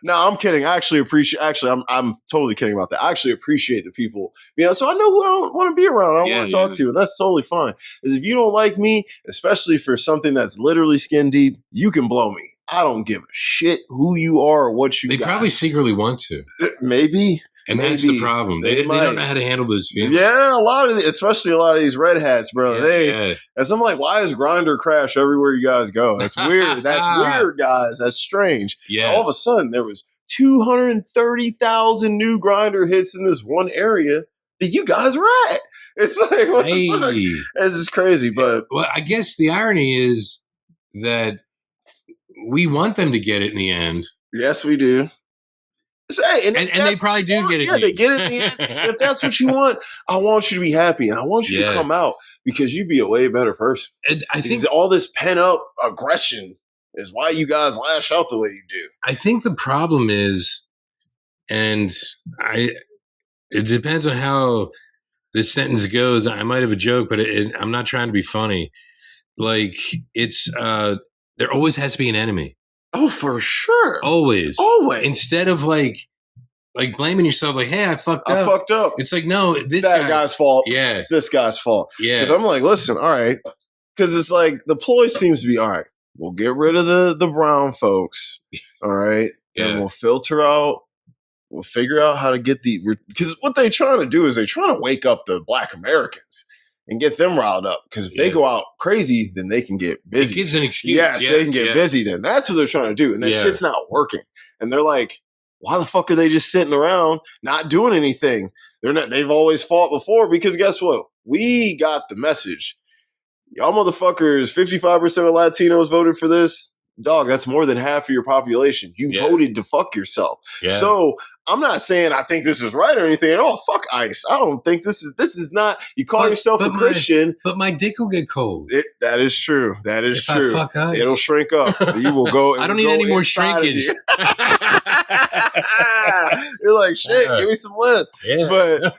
No, I'm kidding. I actually appreciate, I'm totally kidding about that. I actually appreciate the people. So I know who I don't want to be around. I don't want to talk to. And that's totally fine. Because if you don't like me, especially for something that's literally skin deep, you can blow me. I don't give a shit who you are or what you got. They probably secretly want to. Maybe. And that's the problem. They don't know how to handle those feelings. Yeah, especially a lot of these red hats, bro. And I'm like, why is Grindr crash everywhere you guys go? That's weird. That's weird, guys. That's strange. Yeah. All of a sudden, there was 230,000 new Grindr hits in this one area that you guys were at. It's like, what the fuck? It's just crazy. But well, I guess the irony is that we want them to get it in the end. Yes, we do. Hey, and they probably do get it. Yeah, they get it in the end. And if that's what you want, I want you to be happy. And I want you to come out because you'd be a way better person. And I think all this pent up aggression is why you guys lash out the way you do. I think the problem is, it depends on how this sentence goes. I might have a joke, but I'm not trying to be funny. Like there always has to be an enemy. Oh, for sure. Always. Instead of like blaming yourself, like, hey, I fucked up. It's like, no, this guy's fault. Yeah. It's this guy's fault. Yeah. Because I'm like, listen, all right. Because it's like the ploy seems to be, all right, we'll get rid of the brown folks. All right. Yeah. And we'll filter out. We'll figure out how to get because what they're trying to do is they're trying to wake up the Black Americans and get them riled up. Because if they go out crazy, then they can get busy. It gives an excuse. Yes, they can get busy then. That's what they're trying to do. And that shit's not working. And they're like, why the fuck are they just sitting around not doing anything? They've always fought before because guess what? We got the message. Y'all motherfuckers, 55% of Latinos voted for this. Dog, that's more than half of your population. You voted to fuck yourself. Yeah. So I'm not saying I think this is right or anything at all. Fuck ICE. I don't think this is not. You call yourself a Christian, but my dick will get cold. That is true. That is true. I fuck ICE. It'll shrink up. You will go. I don't need any more shrinkage. You're like, shit. Give me some length. Yeah.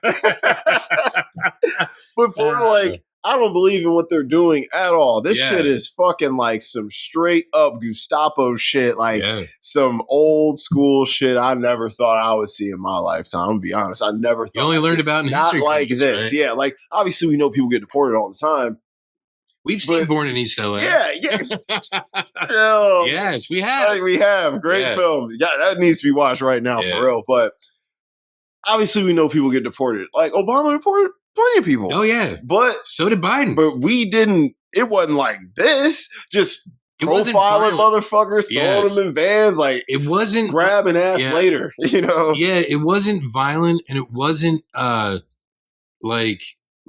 But for I don't believe in what they're doing at all. This shit is fucking like some straight up Gestapo shit, some old school shit I never thought I would see in my lifetime. I'm gonna be honest. I never thought. You only learned about in not history like classes, this. Right? Yeah, like obviously we know people get deported all the time. We've seen Born in East LA. Yeah, yes. Yes, we have. We have. Great film. Yeah, that needs to be watched right now for real. But obviously we know people get deported. Like Obama deported plenty of people. Oh, yeah. But so did Biden. But we didn't, it wasn't like this. Just profiling motherfuckers, throwing them in vans, it wasn't grabbing ass later, Yeah, it wasn't violent and it wasn't like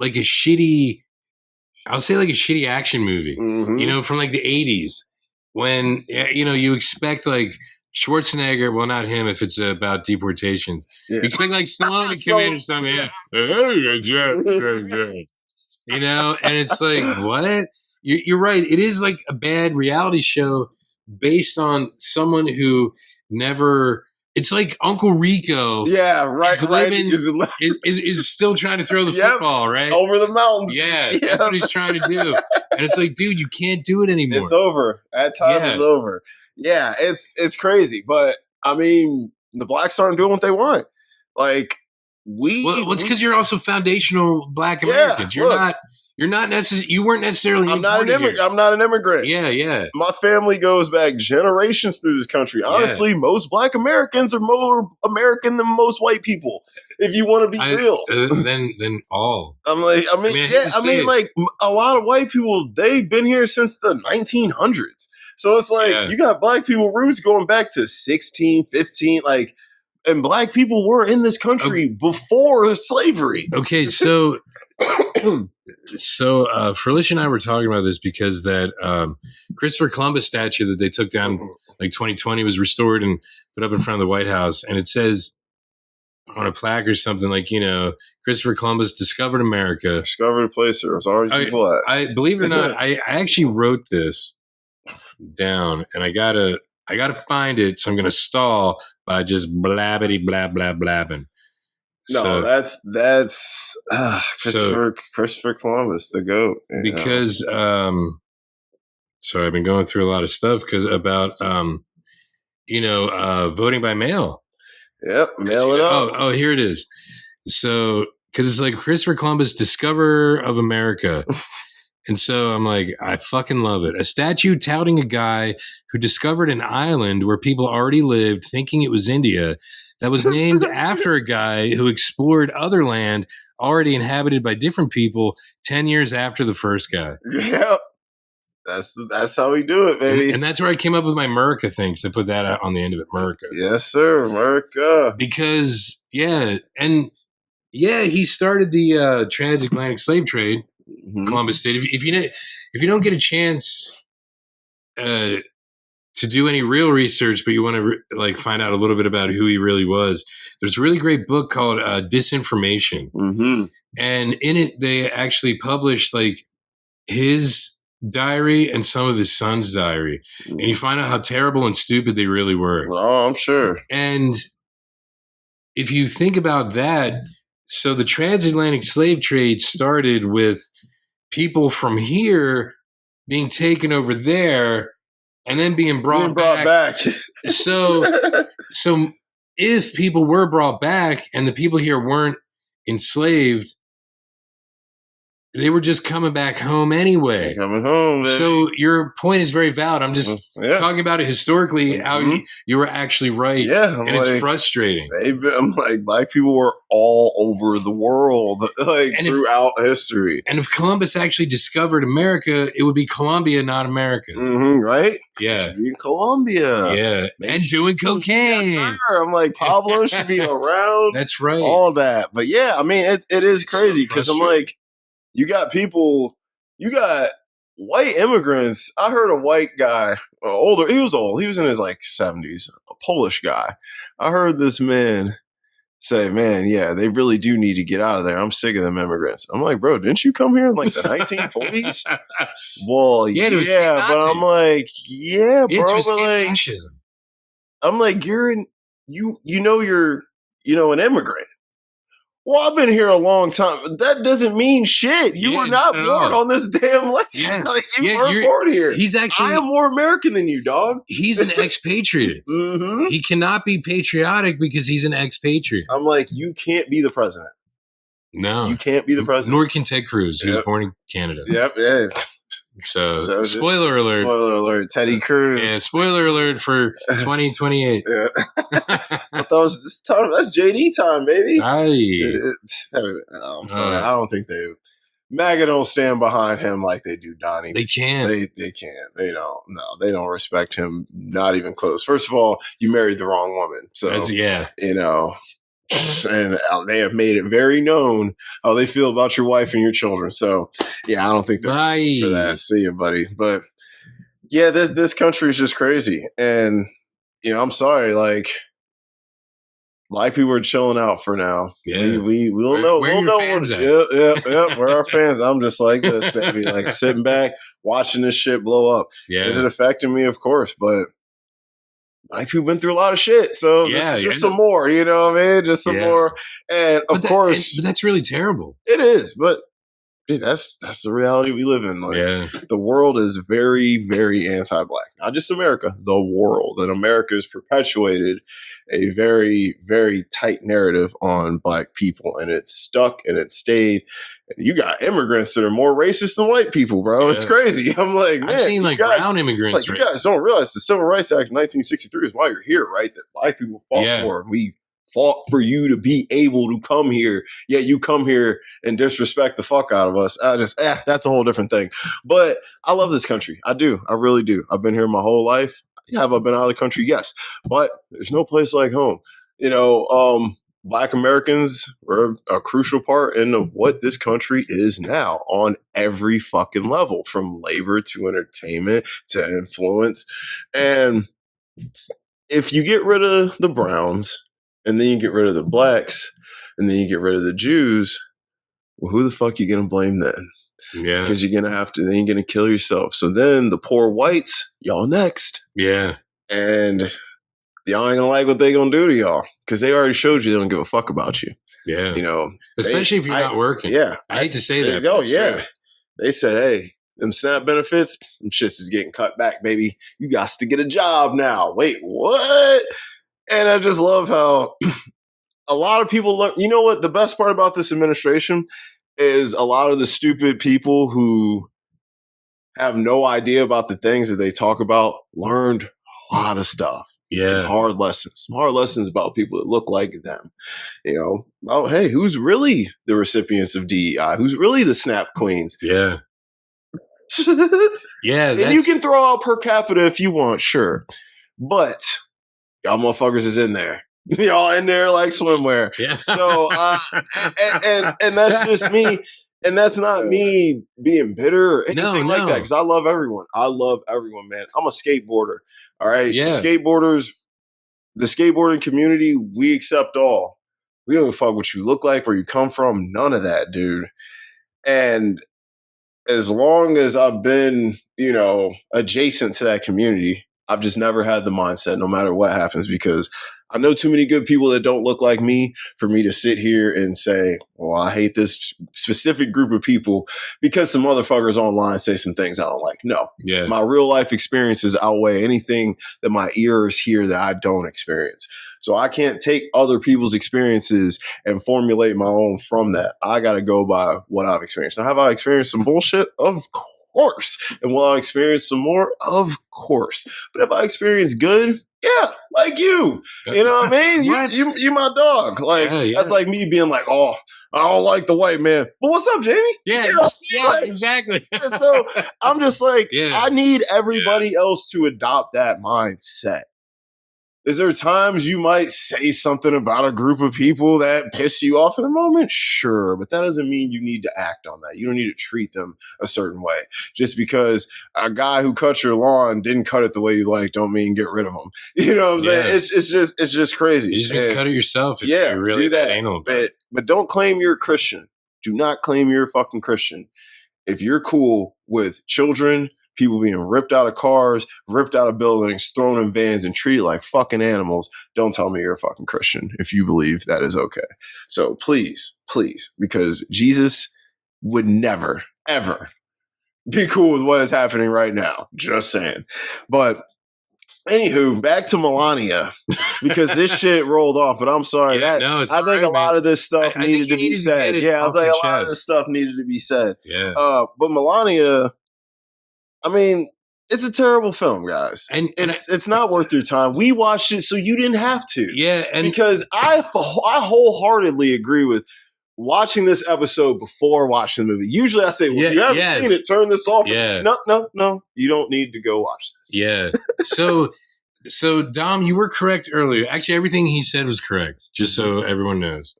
a shitty, I'll say like a shitty action movie, from like the 80s when, you expect like Schwarzenegger, well, not him if it's about deportations. Yeah. You expect like Stallone to come in or something. And it's like, what? You're right. It is like a bad reality show based on someone who never. It's like Uncle Rico. Yeah, right. Is still trying to throw the football, right? Over the mountains. Yeah, that's what he's trying to do. And it's like, dude, you can't do it anymore. It's over. That time is over. Yeah, it's crazy. But, I mean, the blacks aren't doing what they want. Like, it's because you're also foundational Black Americans. You weren't necessarily. I'm not an immigrant. I'm not an immigrant. Yeah. My family goes back generations through this country. Honestly, most Black Americans are more American than most white people. If you want to be real, then all. I mean, like a lot of white people, they've been here since the 1900s. So it's like you got Black people roots going back to 16, 15, like, and Black people were in this country before slavery. Okay, so. So Felicia and I were talking about this because that Christopher Columbus statue that they took down like 2020 was restored and put up in front of the White House, and it says on a plaque or something like, Christopher Columbus discovered America, discovered a place there was already people at. I believe it or not, I actually wrote this down, and I gotta find it, so I'm gonna stall by just blabbity blab blab blabbing. No, so, that's Christopher Columbus, the GOAT. Because sorry, I've been going through a lot of stuff about voting by mail. Yep, mail it up. Oh, here it is. So because it's like Christopher Columbus, discoverer of America. And so I'm like, I fucking love it. A statue touting a guy who discovered an island where people already lived, thinking it was India, that was named after a guy who explored other land already inhabited by different people 10 years after the first guy. Yep. That's how we do it, baby. And that's where I came up with my America thing. So I put that out on the end of it, America. Yes, sir, America. Because, he started the transatlantic slave trade, Columbus did. If you don't get a chance to do any real research, but you want to find out a little bit about who he really was, there's a really great book called Disinformation. And in it, they actually published his diary and some of his son's diary. And you find out how terrible and stupid they really were. Oh, I'm sure. And if you think about that, so the transatlantic slave trade started with people from here being taken over there and then being brought back. So if people were brought back and the people here weren't enslaved, they were just coming back home anyway. Coming home. Baby. So your point is very valid. I'm just talking about it historically, how you were actually right. Yeah. And it's frustrating. I'm like, Black people were all over the world, throughout history. And if Columbus actually discovered America, it would be Colombia, not America. Right? Yeah. Should be in Colombia. Yeah. And doing cocaine. Yes, sir. I'm like, Pablo should be around. That's right. All that. But yeah, I mean, it is crazy because I'm like, you got white immigrants. I heard a white guy, older, he was old, he was in his 70s, a Polish guy. I heard this man say, man, yeah, they really do need to get out of there. I'm sick of them immigrants. I'm like, bro, didn't you come here in the 1940s? Well, yeah, but I'm like, yeah, bro, but fascism. I'm like, you're an immigrant. Well, I've been here a long time. That doesn't mean shit. You were not born on this damn land. Yeah. You weren't born here. I am more American than you, dog. He's an expatriate. He cannot be patriotic because he's an expatriate. I'm like, you can't be the president. No. You can't be the president. Nor can Ted Cruz. He was born in Canada. Yep, yeah. So spoiler alert. Spoiler alert. Teddy Cruz. Yeah, spoiler alert for 2028. Yeah. I thought this time. That's JD time, baby. I'm sorry. I don't think MAGA don't stand behind him like they do Donnie. They can't. They can't. They don't. No, they don't respect him. Not even close. First of all, you married the wrong woman. So, and they have made it very known how they feel about your wife and your children. So, yeah, I don't think they're for that. See you, buddy. But yeah, this country is just crazy, and I'm sorry. Black people are chilling out for now. Yeah, we'll know. Where we'll your fans at? Yeah. Where our fans? I'm just like this, baby. Sitting back, watching this shit blow up. Yeah, is it affecting me? Of course, but. Black people been through a lot of shit, so this is just some more, you know what I mean? Just some more. And of course. But that's really terrible. It is, but Dude, that's the reality we live in. Like, the world is very, very anti-black. Not just America, the world. And America has perpetuated a very, very tight narrative on black people, and it's stuck and it stayed. You got immigrants that are more racist than white people, bro. It's crazy. I'm like, man, I've seen like brown immigrants. Like, you guys don't realize the Civil Rights Act of 1963 is why you're here, right? That black people fought for. We fought for you to be able to come here, yet you come here and disrespect the fuck out of us. That's a whole different thing. But I love this country. I do. I really do. I've been here my whole life. Have I been out of the country? Yes. But there's no place like home. You know, Black Americans were a crucial part in what this country is now on every fucking level, from labor to entertainment to influence. And if you get rid of the Browns, and then you get rid of the blacks, and then you get rid of the Jews, well, who the fuck you gonna blame then? Yeah. Because you're gonna have to, then you're gonna kill yourself. So then the poor whites, y'all next. Yeah. And y'all ain't gonna like what they gonna do to y'all, because they already showed you they don't give a fuck about you. Yeah. You know, especially if you're not working. Yeah. I hate to say that. Oh, yeah. True. They said, hey, them SNAP benefits, them shits is getting cut back, baby. You got to get a job now. Wait, what? And I just love how a lot of people learn. You know what? The best part about this administration is a lot of the stupid people who have no idea about the things that they talk about learned a lot of stuff. Yeah. Some hard lessons about people that look like them. You know, oh, hey, who's really the recipients of DEI? Who's really the SNAP queens? Yeah. Yeah. And you can throw out per capita if you want, sure. But y'all motherfuckers is in there. Y'all in there like swimwear. Yeah. So, and that's just me. And that's not me being bitter or anything like that, because I love everyone. I love everyone, man. I'm a skateboarder. All right. Yeah. Skateboarders, the skateboarding community, we accept all. We don't give a fuck what you look like, where you come from, none of that, dude. And as long as I've been, you know, adjacent to that community, I've just never had the mindset, no matter what happens, because I know too many good people that don't look like me for me to sit here and say, well, I hate this specific group of people because some motherfuckers online say some things I don't like. No. Yeah. My real life experiences outweigh anything that my ears hear that I don't experience. So I can't take other people's experiences and formulate my own from that. I got to go by what I've experienced. Now, have I experienced some bullshit? Of course. And will I experience some more? Of course. But if I experience good, yeah, like you. You know what I mean? You my dog. Like, that's like me being like, oh, I don't like the white man. But what's up, Jamie? Yeah, you know like, exactly. So I'm just like, I need everybody else to adopt that mindset. Is there times you might say something about a group of people that piss you off in a moment? Sure, but that doesn't mean you need to act on that. You don't need to treat them a certain way. Just because a guy who cut your lawn didn't cut it the way you like, don't mean get rid of him. You know what I'm saying? It's just crazy. You just need to cut it yourself if you're really do that. Anal. But don't claim you're a Christian. Do not claim you're a fucking Christian. If you're cool with children, people being ripped out of cars, ripped out of buildings, thrown in vans, and treated like fucking animals, don't tell me you're a fucking Christian if you believe that is okay. So please, because Jesus would never, ever be cool with what is happening right now. Just saying. But anywho, back to Melania, because this shit rolled off, but I'm sorry. I think a lot of this stuff needed to be said. Yeah, I was like, a lot of this stuff needed to be said. Yeah. But Melania, I mean, it's a terrible film, guys. And it's not worth your time. We watched it so you didn't have to. Yeah. Because I wholeheartedly agree with watching this episode before watching the movie. Usually I say, well, if you haven't seen it, turn this off. Yeah. No. You don't need to go watch this. Yeah. So Dom, you were correct earlier. Actually, everything he said was correct, just so everyone knows.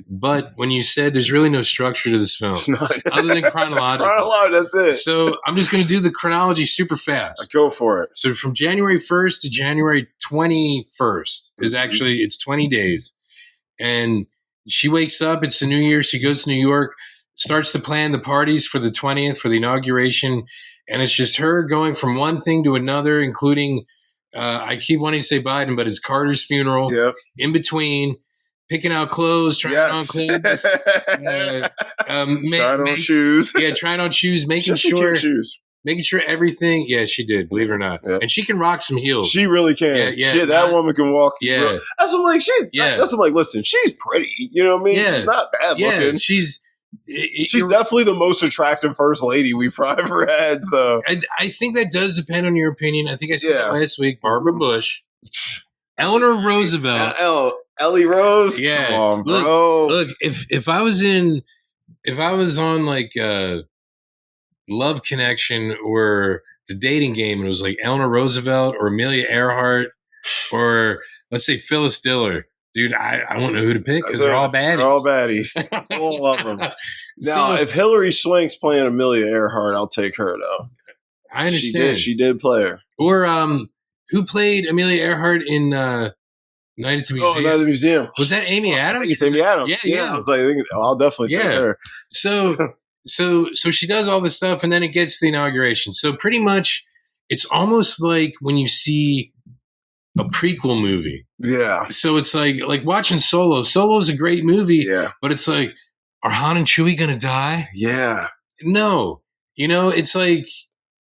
But when you said there's really no structure to this film, other than chronological. That's it. So I'm just going to do the chronology super fast. Go for it. So from January 1st to January 21st is actually, it's 20 days. And she wakes up, it's the New Year, she goes to New York, starts to plan the parties for the 20th, for the inauguration. And it's just her going from one thing to another, including I keep wanting to say Biden, but it's Carter's funeral. Yep. In between, picking out clothes, trying on clothes, trying on shoes. Yeah, trying on shoes, making sure everything. Yeah, she did. Believe it or not, and she can rock some heels. She really can. Yeah, shit, that woman can walk. Yeah, that's what I'm like. That's what I'm like. Listen, she's pretty. You know what I mean? Yeah. She's not bad looking. She's definitely the most attractive first lady we've ever had. So I think that does depend on your opinion. I think I said that last week. Barbara Bush, Eleanor Roosevelt, Ellie Rose. Yeah, come on, bro. Look, if I was on like Love Connection or the dating game, and it was like Eleanor Roosevelt or Amelia Earhart or let's say Phyllis Diller. Dude, I won't know who to pick because they're all baddies. They're all baddies. All of them. Now, if Hillary Swank's playing Amelia Earhart, I'll take her, though. I understand. She did play her. Or who played Amelia Earhart in Night at the Museum? Oh, Night at the Museum. Was that Amy Adams? I think it's Amy Adams. Yeah. I was like, I'll definitely take her. So she does all this stuff, and then it gets to the inauguration. So pretty much, it's almost like when you see a prequel movie. Yeah. So it's like watching Solo. Solo's a great movie. Yeah. But it's like, are Han and Chewie going to die? Yeah. No. It's like,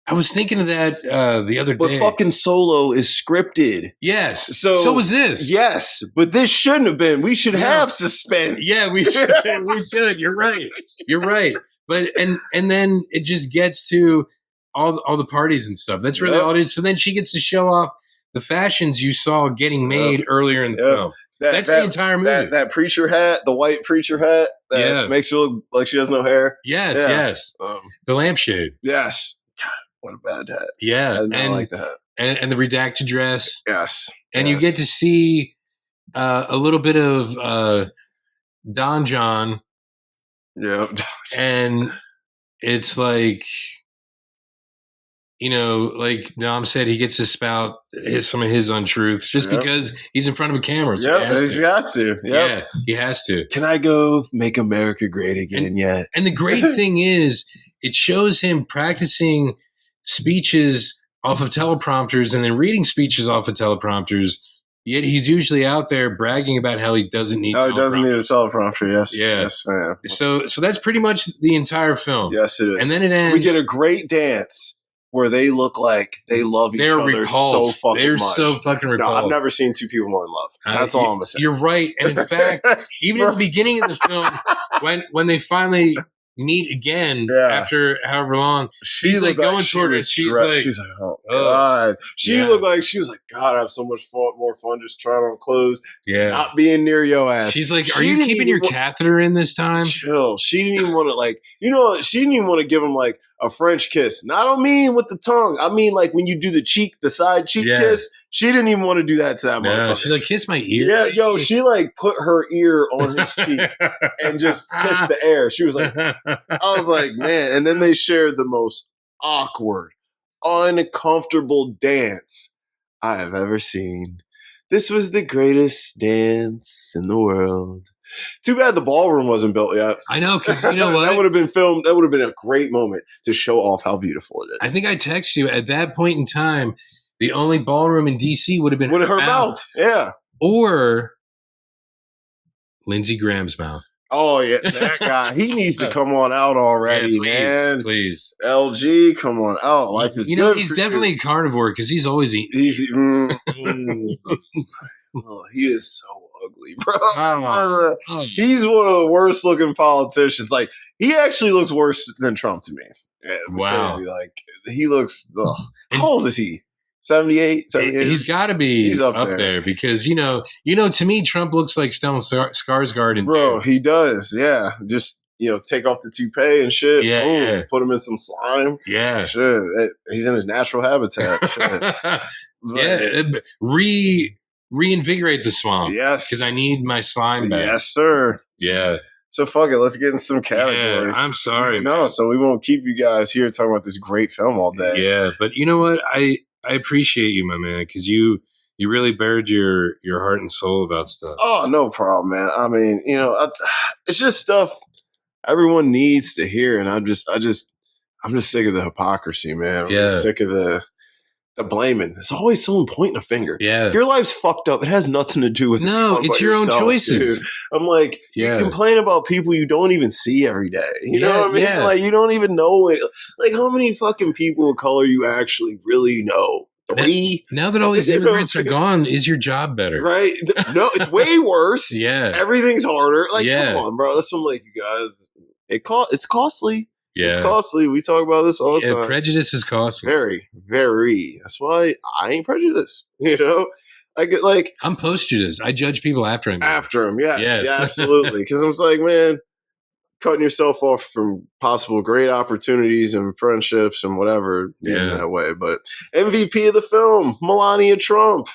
I was thinking of that the other day. But fucking Solo is scripted. Yes. So was this. Yes. But this shouldn't have been. We should have suspense. Yeah, we should. We should. You're right. But and then it just gets to all the parties and stuff. That's really all it is. So then she gets to show off the fashions you saw getting made earlier in the film. That's the entire movie. That preacher hat, the white preacher hat that makes her look like she has no hair. Yes. The lampshade. Yes. God, what a bad hat. Yeah. I like the hat. And the redacted dress. Yes. And you get to see a little bit of Don John. Yeah. And it's like, like Dom said, he gets to spout some of his untruths just because he's in front of a camera. So he has to. Yeah, he has to. Can I go make America great again yet? And the great thing is, it shows him practicing speeches off of teleprompters and then reading speeches off of teleprompters. Yet he's usually out there bragging about how he doesn't need. He doesn't need a teleprompter. Yes, yes, man. So that's pretty much the entire film. Yes, it is. And then it ends. We get a great dance where they look like they love each other so fucking much. They're so fucking repulsed. No, I've never seen two people more in love. That's all I'm gonna say. You're right. And in fact, even in the beginning of the film, when they finally meet again after however long, she's like going toward her. She's like, oh God. She looked like she was like, God, I have so much more fun just trying on clothes. Yeah. Not being near your ass. She's like, are you keeping your catheter in this time? Chill. She didn't even want to she didn't even want to give him like a French kiss. And I don't mean with the tongue. I mean like when you do the side cheek kiss. She didn't even want to do that to that motherfucker. She's like, kiss my ear. Yeah, yo, she like put her ear on his cheek and just kissed the air. She was like, I was like, man. And then they shared the most awkward, uncomfortable dance I have ever seen. This was the greatest dance in the world. Too bad the ballroom wasn't built yet. I know, because you know what? That would have been filmed. That would have been a great moment to show off how beautiful it is. I think I texted you at that point in time. The only ballroom in DC would have been her mouth. Yeah. Or Lindsey Graham's mouth. Oh, yeah. That guy. He needs to come on out already, man. Please. LG, come on out. Life is good. He's definitely a carnivore because he's always eating. Oh, he is so ugly, bro. He's one of the worst looking politicians. Like, he actually looks worse than Trump to me. Yeah, wow. Crazy. Like, he looks. How old is he? 78? He's got to be up there because, to me, Trump looks like Stellan Skarsgård. Bro, he does. Yeah. Just, take off the toupee and shit. Yeah. Boom, put him in some slime. Yeah. Shit. He's in his natural habitat. Shit. Reinvigorate the swamp. Yes. Because I need my slime back. Yes, sir. Yeah. So fuck it. Let's get in some categories. Yeah, I'm sorry. No, so we won't keep you guys here talking about this great film all day. Yeah. But you know what? I appreciate you, my man, because you really bared your heart and soul about stuff. Oh, no problem, man. I mean, it's just stuff everyone needs to hear, and I'm just sick of the hypocrisy, man. I'm just sick of The blaming. It's always someone pointing a finger. Yeah. If your life's fucked up, it has nothing to do with it's your own choices. Dude. I'm like, you complain about people you don't even see every day. You know what I mean? Yeah. Like, you don't even know it. Like, how many fucking people of color you actually really know? 3? Now that all these immigrants are gone, is your job better? Right? No, it's way worse. Yeah. Everything's harder. Like, come on, bro. That's what I'm like, you guys. It's costly. Yeah. It's costly. We talk about this all the time. Prejudice is costly. Very, very. That's why I ain't prejudiced. You know? I get like I'm post-judice. I judge people after I'm after them. Yes. Yeah, absolutely. Because I was like, man, cutting yourself off from possible great opportunities and friendships and whatever being that way. But MVP of the film, Melania Trump.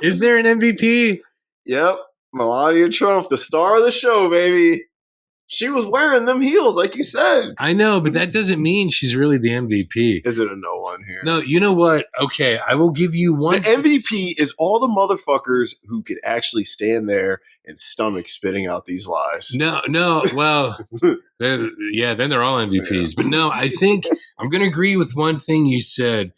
Is there an MVP? Yep. Melania Trump, the star of the show, baby. She was wearing them heels, like you said. I know, but that doesn't mean she's really the MVP. Is it a no one here? No, you know what? Okay, I will give you one. The MVP is all the motherfuckers who could actually stand there and stomach spitting out these lies. No. Well, then they're all MVPs. Yeah. But no, I think I'm going to agree with one thing you said.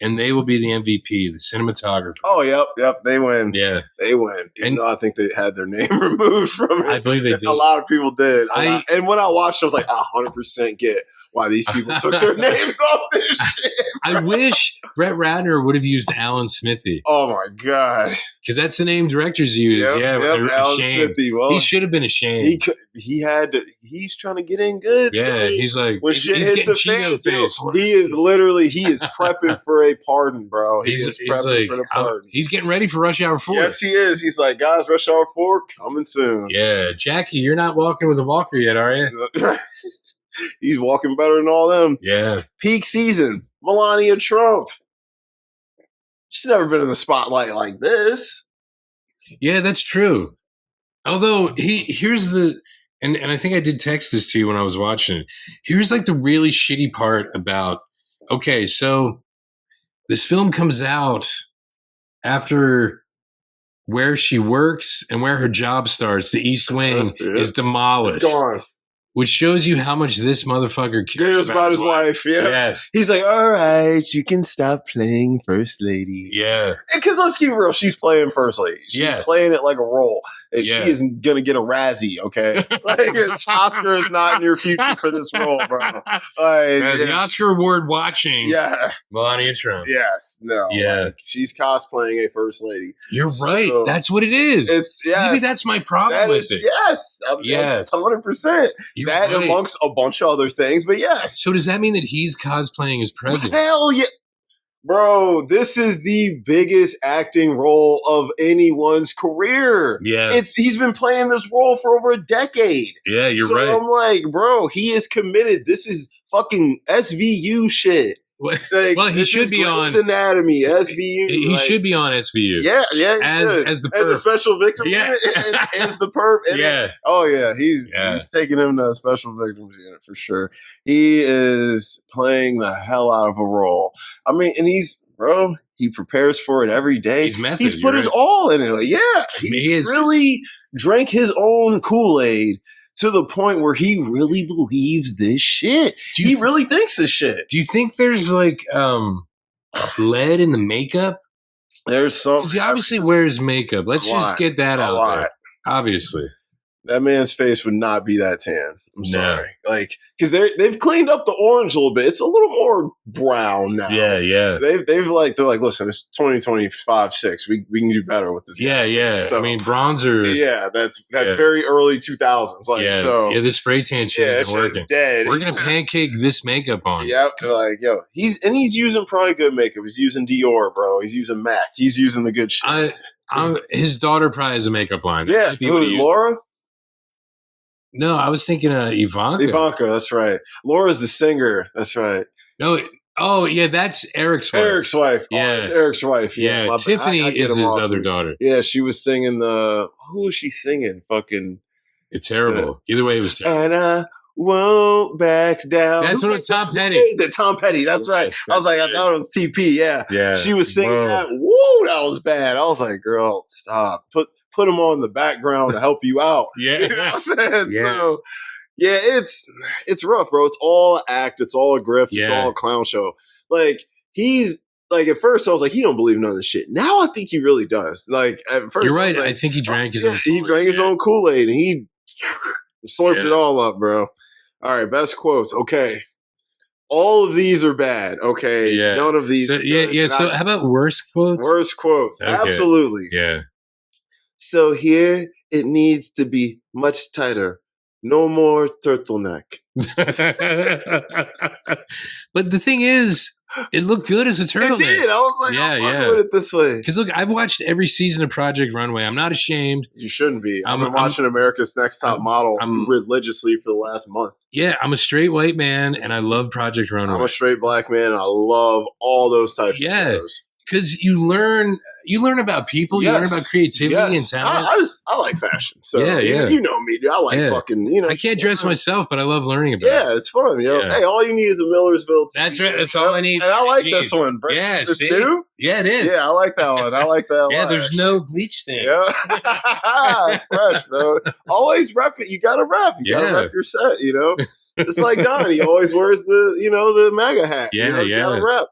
And they will be the MVP, the cinematographer. Oh, yep. They win. Yeah. They win. Even though I think they had their name removed from it. I believe they did. A lot of people did. And when I watched, I was like, I 100% get why these people took their names off this shit. I wish Brett Ratner would have used Alan Smithy. Oh, my God. Because that's the name directors use. Yep, Alan Smithy. Well, he should have been ashamed. He had to. He's trying to get in good. Yeah, he's like, when shit hits the fan, he is prepping for a pardon, bro. He's prepping for the pardon. He's getting ready for Rush Hour 4. Yes, he is. He's like, guys, Rush Hour 4 coming soon. Yeah, Jackie, you're not walking with a walker yet, are you? He's walking better than all them. Yeah. Peak season, Melania Trump. She's never been in the spotlight like this. Yeah, that's true. Although here's the and I think I did text this to you when I was watching it. Here's like the really shitty part about so this film comes out after where she works and where her job starts, the East Wing is demolished. It's gone. Which shows you how much this motherfucker cares about his wife. Yeah. Yes. He's like, all right, you can stop playing First Lady. Yeah. Because let's keep it real, she's playing First Lady. She's playing it like a role. And she isn't going to get a Razzie, okay? Like, Oscar is not in your future for this role, bro. The Oscar award watching Melania Trump. Yes. No. Yeah. Like, she's cosplaying a First Lady. You're right. That's what it is. Maybe that's my problem with it. Yes. Yes. 100%. That amongst a bunch of other things, but yes. So does that mean that he's cosplaying as president? Hell yeah. Bro, this is the biggest acting role of anyone's career. Yeah. He's been playing this role for over a decade. Yeah, you're right. So I'm like, bro, he is committed. This is fucking SVU shit. Well, he should be on Anatomy, SVU. He should be on SVU. Yeah, as the perp. As a special victim. Yeah, as the perp. Yeah. Oh yeah, he's taking him to special victims unit for sure. He is playing the hell out of a role. I mean, and he prepares for it every day. He's put his all in it. Like, he really drank his own Kool-Aid. To the point where he really believes this shit. He really thinks this shit. Do you think there's like lead in the makeup? There's some. Because he obviously wears makeup. Let's just get that out there. Obviously. That man's face would not be that tan. I'm sorry. Like, because they've cleaned up the orange a little bit. It's a little more brown now. Yeah. They're like, listen, it's 2025-6. We can do better with this. Yeah. So, I mean, bronzer. Yeah, that's very early 2000s. Like, the spray tan shit isn't working. Dead. We're gonna pancake this makeup on. Yep. Like, he's using probably good makeup. He's using Dior, bro. He's using MAC. He's using the good shit. His daughter probably has a makeup line. Yeah. Laura? No, I was thinking Ivanka. Ivanka, that's right. Laura's the singer. That's right. No, that's Eric's wife. Eric's wife. Yeah. It's Eric's wife. Yeah, Tiffany is his other daughter. Yeah, she was singing who was she singing? Fucking. It's terrible. Either way, it was terrible. And I won't back down. That's Tom Petty. The Tom Petty, that's right. I was like, I thought it was TP, Yeah. She was singing that. Whoa, that was bad. I was like, girl, stop. Put him on the background to help you out. Yeah. You know what I'm saying? Yeah. So, Yeah, it's rough, bro. It's all act. It's all a grift. It's all a clown show. Like, he's like, at first I was like, he don't believe none of this shit. Now I think he really does. Like, at first, you're right. Like, I think he drank his own. He drank his own Kool-Aid and he slurped it all up, bro. All right, best quotes. Okay. All of these are bad. Okay. Yeah. None of these. So, So how about worst quotes? Worst quotes. Okay. Absolutely. Yeah. So here it needs to be much tighter. No more turtleneck. But the thing is, it looked good as a turtleneck. It did. I was like, I'm doing it this way. Because look, I've watched every season of Project Runway. I'm not ashamed. You shouldn't be. I've been watching America's Next Top Model religiously for the last month. Yeah, I'm a straight white man, and I love Project Runway. I'm a straight black man, and I love all those types of shows. Because you learn about people, you learn about creativity and talent. I like fashion. So you know me, dude. I like fucking, I can't dress myself, but I love learning about it. Yeah, it's fun. You know? Hey, all you need is a Millersville. That's right. That's all I need. And I like this one. Yeah, is this new? Yeah, it is. Yeah, I like that one. I like that. Yeah, there's no bleach stain. Yeah, fresh, bro. Always rep it. You gotta rep. You gotta rep your set. You know, it's like Don. He always wears the MAGA hat. Yeah, you gotta rep.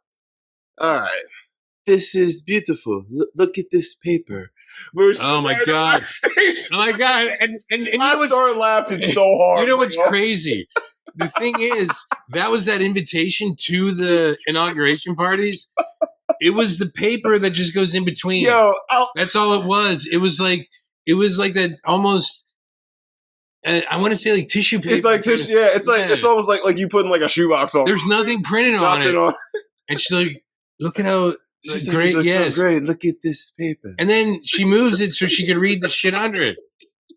All right. This is beautiful. Look at this paper. Oh my god! Oh my god! And I started laughing so hard. You know what's crazy? The thing is, that was that invitation to the inauguration parties. It was the paper that just goes in between. That's all it was. It was like that almost. I want to say like tissue paper. It's like tissue. Yeah, it's like it's almost like you putting like a shoebox on. There's nothing printed on it. And she's like, "Look at how." She's great, like, yes. So great. Look at this paper. And then she moves it so she could read the shit under it.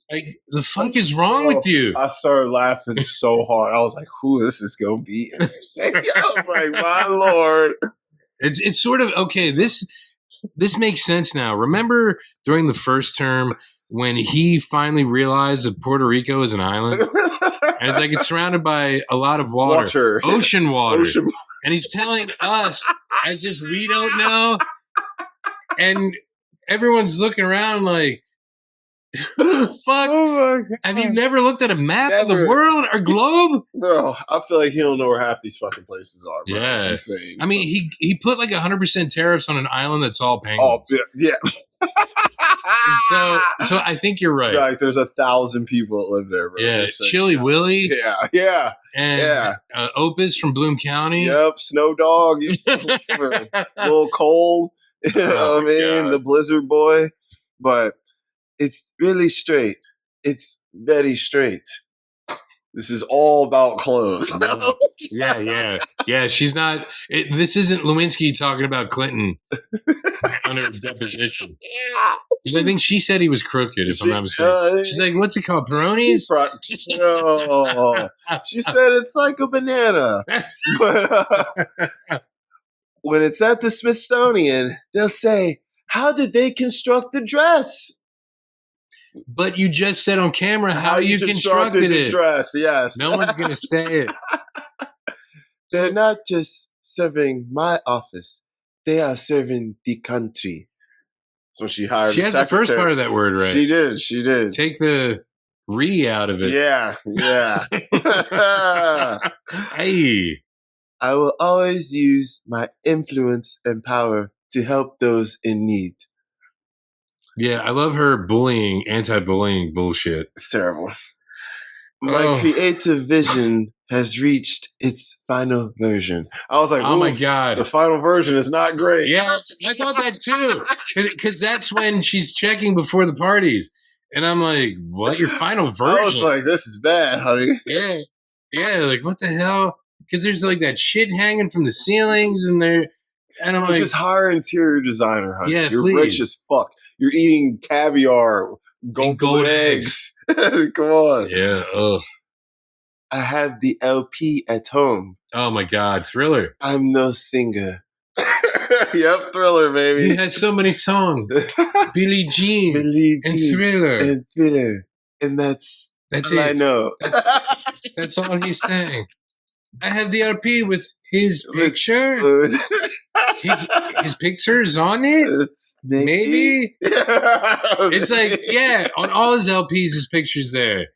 Like, the fuck is wrong with you? I started laughing so hard. I was like, this is going to be interesting. I was like, my Lord. It's sort of, okay, this makes sense now. Remember during the first term when he finally realized that Puerto Rico is an island? And it's like, it's surrounded by a lot of water. Ocean water. And he's telling us as if we don't know. And everyone's looking around like, who the fuck? Oh my God. Have you never looked at a map of the world or globe? Bro, I feel like he don't know where half these fucking places are, bro. Yeah. It's insane. I mean, he put like 100% tariffs on an island that's all penguins. Oh, yeah. So I think you're right. Like, there's 1,000 people that live there, bro. Yeah, Chili Willy. Yeah. And Opus from Bloom County. Yep, Snow Dog. A little cold. You know what I mean? God. The Blizzard Boy. But it's really straight. It's very straight. This is all about clothes. Yeah. She's not. This isn't Lewinsky talking about Clinton under deposition. Because I think she said he was crooked. If I'm not mistaken, she's like, "What's it called? Peronis?" No, she said it's like a banana. But when it's at the Smithsonian, they'll say, "How did they construct the dress?" But you just said on camera how you constructed the dress. Yes. No one's going to say it. They're not just serving my office. They are serving the country. So she hired She has the first part of that word right. She did. Take the re out of it. Yeah. Hey. I will always use my influence and power to help those in need. Yeah, I love her anti-bullying bullshit. It's terrible. My creative vision has reached its final version. I was like, oh my God. The final version is not great. Yeah, I thought that too. Because that's when she's checking before the parties. And I'm like, what? Your final version? I was like, this is bad, honey. Yeah, like, what the hell? Because there's like that shit hanging from the ceilings and I'm like, just hire an interior designer, honey. Yeah, You're please. Rich as fuck. You're eating caviar, gold eggs. Come on. Yeah. Oh. I have the LP at home. Oh my God, Thriller. I'm no singer. Yep, Thriller, baby. He has so many songs. Billie Jean and Thriller. And that's all I know. That's all he's saying. I have the LP with his picture. His picture's on it. Maybe. It's like, on all his LPs, his picture's there.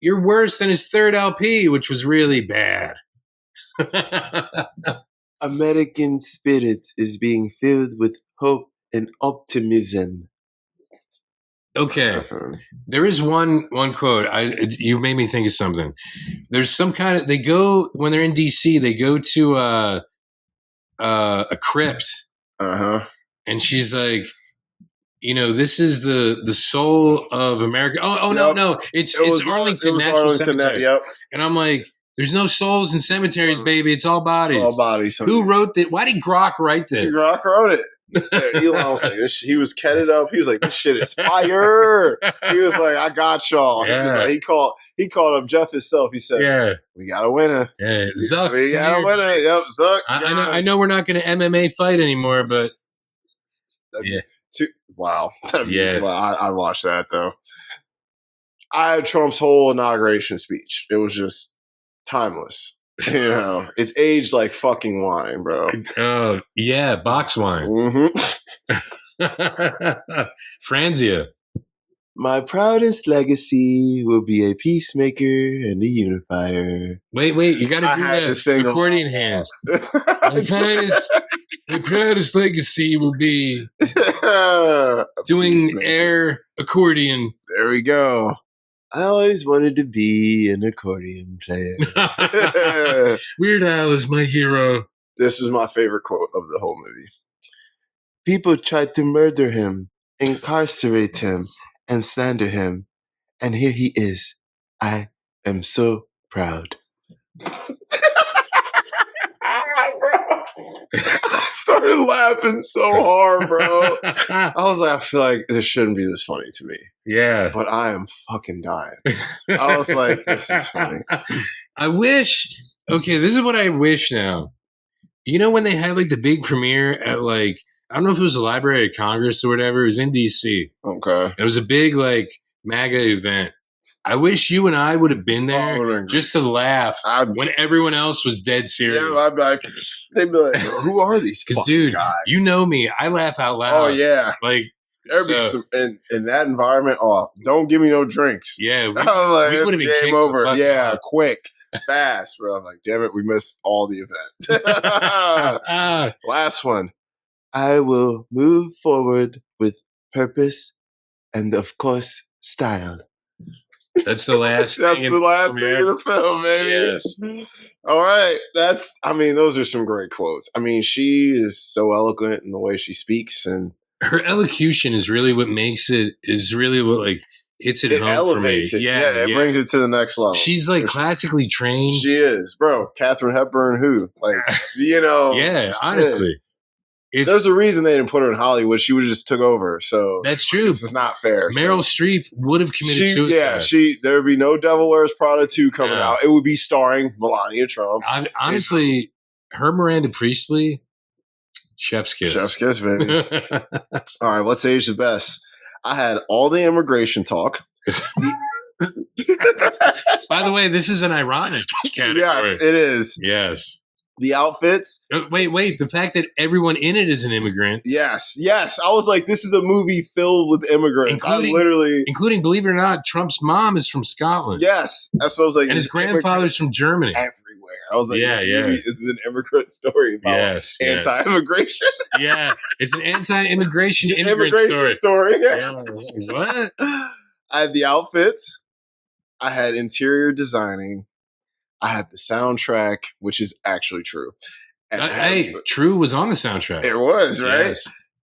You're worse than his third LP, which was really bad. American spirit is being filled with hope and optimism. Okay. There is one quote. You made me think of something. There's some kind of, they go, when they're in DC, they go to a crypt. And she's like, this is the soul of America. Oh, yep. No. It's Arlington National Cemetery. Yep. And I'm like, there's no souls in cemeteries, baby. It's all bodies. It's all bodies. Who wrote that? Why did Grok write this? Grok wrote it. Elon was like, he was ketted up. He was like, this shit is fire. He was like, I got y'all. Yeah. He called up Jeff himself. He said, we got a winner. Yeah, Zuck. We got a winner. Yep, Zuck. I know we're not going to MMA fight anymore, but wow. I watched that though. I had Trump's whole inauguration speech. It was just timeless. It's aged like fucking wine, bro. Oh, yeah, box wine. Mm-hmm. Franzia. My proudest legacy will be a peacemaker and a unifier. Wait, you got to do that. Accordion hands. My proudest legacy will be doing air accordion. There we go. I always wanted to be an accordion player. Weird Al is my hero. This is my favorite quote of the whole movie. People tried to murder him, incarcerate him, and slander him. And here he is. I am so proud. I started laughing so hard, bro. I was like, I feel like this shouldn't be this funny to me. Yeah. But I am fucking dying. I was like, this is funny. I wish, this is what I wish now. When they had like the big premiere at like, I don't know if it was the Library of Congress or whatever, it was in DC. Okay. It was a big like MAGA event. I wish you and I would have been there just to laugh when everyone else was dead serious. Yeah, they'd be like, who are these Because, dude, guys? You know me. I laugh out loud. Oh, yeah. Like, in that environment, don't give me no drinks. Yeah. We would have been game over. Yeah, quick, fast, bro. I'm like, damn it, we missed all the event. Last one. I will move forward with purpose and, of course, style. That's the last thing. That's the last thing in the film, baby. Yes. All right. Those are some great quotes. She is so eloquent in the way she speaks, and her elocution is really what makes it, is really what like hits it home for me. It. Yeah, it brings it to the next level. She's like classically trained. She is, bro. Katharine Hepburn, who? Like, yeah, honestly. There's a reason they didn't put her in Hollywood. She would have just took over. So that's true. This is not fair. Meryl Streep would have committed suicide. Yeah, there would be no Devil Wears Prada 2 coming out. It would be starring Melania Trump. Honestly, her Miranda Priestley, chef's kiss. Chef's kiss, baby. All right, what's age the best? I had all the immigration talk. By the way, this is an ironic category. Yes, it is. Yes. The outfits. Wait. The fact that everyone in it is an immigrant. Yes. I was like, this is a movie filled with immigrants. Including, believe it or not, Trump's mom is from Scotland. Yes. That's what I was like. And his grandfather's from Germany. Everywhere. I was like, this is an immigrant story about anti-immigration. Yeah. It's an anti-immigration immigrant story. Yeah. What? I had the outfits. I had interior designing. I had the soundtrack, which is actually true. And True was on the soundtrack. It was, right? Yes.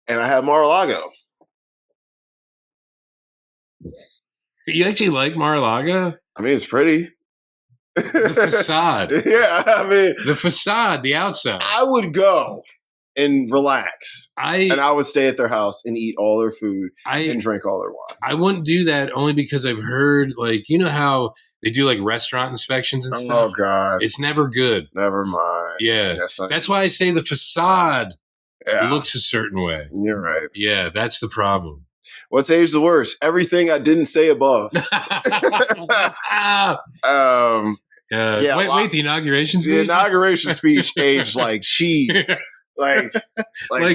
And I had Mar-a-Lago. You actually like Mar-a-Lago? It's pretty. The facade. Yeah, the facade, the outside. I would go and relax. And I would stay at their house and eat all their food and drink all their wine. I wouldn't do that only because I've heard, like, how they do like restaurant inspections and stuff. Oh, God. It's never good. Never mind. Yeah. That's why I say the facade looks a certain way. You're right. Yeah, that's the problem. What's aged the worst? Everything I didn't say above. Wait, the inauguration speech? The inauguration speech aged like cheese. like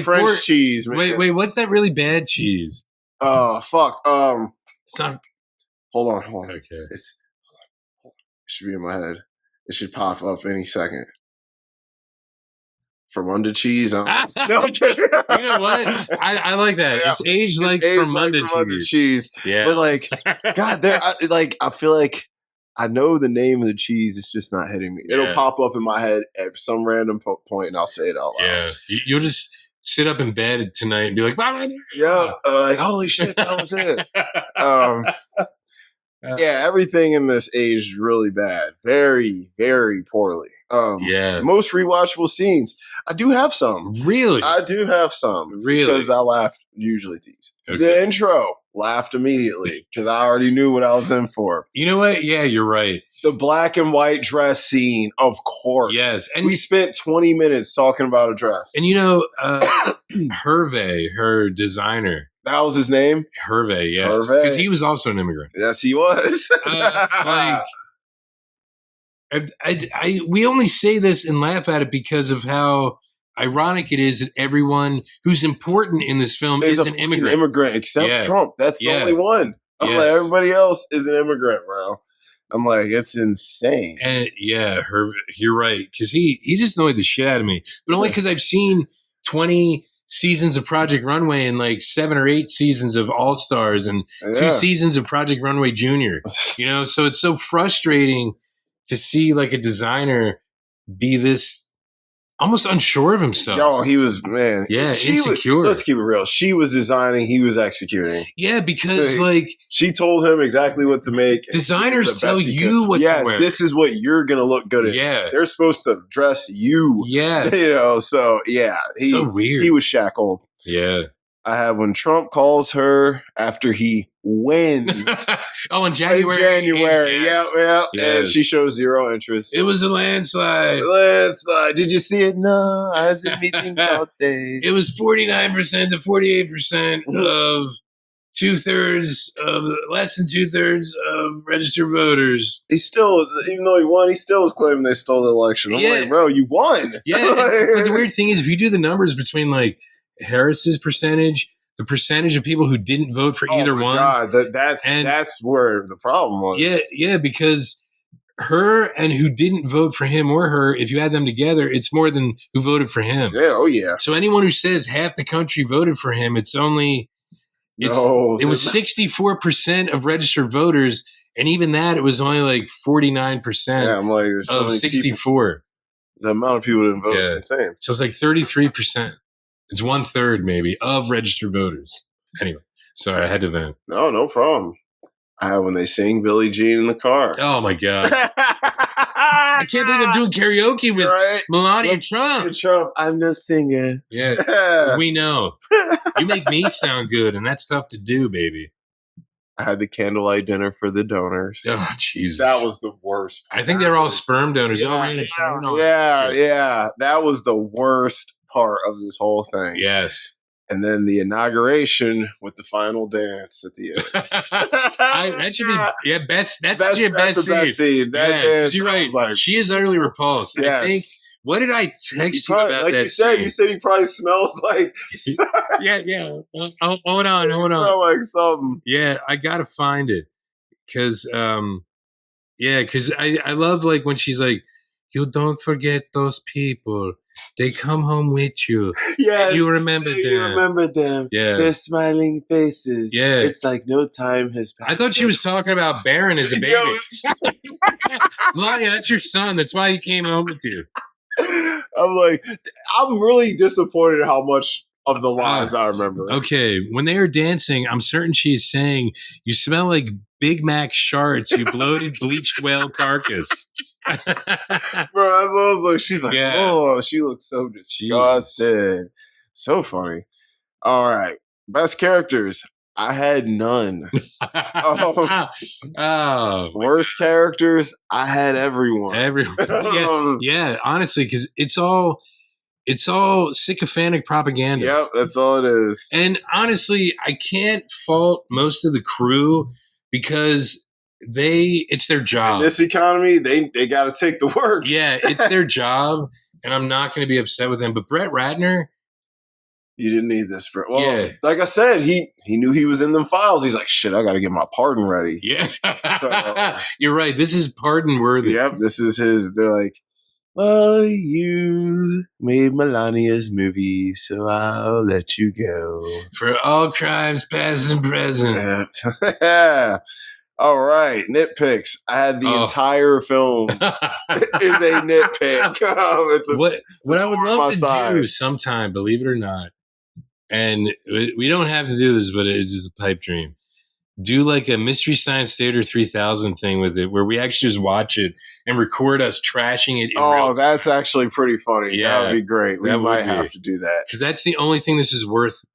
French cheese, man. Wait, what's that really bad cheese? Oh, fuck. It's not. Hold on. Okay. should be in my head. It should pop up any second. From Under Cheese. No, I'm kidding. You know what? I like that. Yeah. It's aged like From Under Cheese. Yeah. But like, God, I feel like I know the name of the cheese. It's just not hitting me. It'll pop up in my head at some random point, and I'll say it out loud. Yeah, you'll just sit up in bed tonight and be like, yeah, like holy shit, that was it. Yeah, everything in this aged really bad, very, very poorly. Most rewatchable scenes. I do have some. Really? I do have some. Really? Because I laughed usually at these. Okay. The intro, laughed immediately because I already knew what I was in for. You know what? Yeah, you're right. The black and white dress scene, of course. Yes. And we spent 20 minutes talking about a dress. And you know, Hervé, her designer. That was his name? Hervé, yes. Because he was also an immigrant. Yes, he was. We only say this and laugh at it because of how ironic it is that everyone who's important in this film is an immigrant. Except Trump. That's the only one. I'm like, everybody else is an immigrant, bro. I'm like, it's insane. And you're right. Because he just annoyed the shit out of me. But only because I've seen 20 seasons of Project Runway and like 7 or 8 seasons of All Stars and 2 seasons of Project Runway Junior. You know, so it's so frustrating to see like a designer be this almost unsure of himself. Oh, he was, man. Yeah, insecure. Let's keep it real. She was designing, he was executing. Yeah, because like she told him exactly what to make. Designers tell you what to wear. Yes, this is what you're going to look good in. Yeah. They're supposed to dress you. Yeah. You know, so yeah. So weird. He was shackled. Yeah. I have when Trump calls her after he wins. In January. Yeah. Yes. And she shows zero interest. It was a landslide. Did you see it? No, I was in meetings all day. It was 49% to 48% of less than 2/3 of registered voters. He still, even though he won, he still was claiming they stole the election. I'm like, bro, you won. Yeah. But the weird thing is, if you do the numbers between like Harris's percentage, the percentage of people who didn't vote for either one. God, that's where the problem was. Yeah, because her and who didn't vote for him or her, if you add them together, it's more than who voted for him. Yeah, oh yeah. So anyone who says half the country voted for him, it was 64% of registered voters, and even that, it was only like 49%. Yeah, I'm like, there's so of 64. People, the amount of people that didn't vote is insane. So it's like 33%. It's 1/3 maybe of registered voters. Anyway, sorry, I had to vent. No problem. When they sing Billie Jean in the car. Oh my God. I can't believe I'm doing karaoke with Melania Trump. I'm no singer. Yeah, we know. You make me sound good, and that's tough to do, baby. I had the candlelight dinner for the donors. Oh, Jesus. That was the worst. I think they're all sperm donors. Yeah. That was the worst part of this whole thing. Yes. And then the inauguration with the final dance at the end. That should be best. That's actually best scene. You're right. Like, she is utterly repulsed. Yes. I think. What did I text you about? Like you said he probably smells like. Yeah. Hold on. Smell like something. Yeah, I gotta find it because I love like when she's like, you don't forget those people. They come home with you. Yes. You remember them. Yeah. Their smiling faces. Yeah. It's like no time has passed. I thought she was talking about Baron as a baby. Melania, that's your son. That's why he came home with you. I'm like, I'm really disappointed how much of the lines I remember. Okay. When they are dancing, I'm certain she is saying, you smell like Big Mac shards, you bloated, bleached whale carcass. Bro, that's also she's like, oh, she looks so disgusted. So funny. All right. Best characters. I had none. Worst characters. I had everyone. Yeah, honestly, because it's all sycophantic propaganda. Yep, that's all it is. And honestly, I can't fault most of the crew because it's their job. In this economy, they got to take the work. Yeah, it's their job, and I'm not going to be upset with them. But Brett Ratner, You didn't need this, bro. Well, like I said, he knew he was in them files. He's like, shit, I got to get my pardon ready. Yeah. So, you're right. This is pardon worthy. Yep, this is his. They're like, well, you made Melania's movie, so I'll let you go. For all crimes past and present. Yeah. All right, nitpicks. I had the entire film is a nitpick. What I would love to do sometime, believe it or not, and we don't have to do this, but it's just a pipe dream. Do like a Mystery Science Theater 3000 thing with it, where we actually just watch it and record us trashing it. That's actually pretty funny. Yeah, that would be great. We might have to do that because that's the only thing this is worth.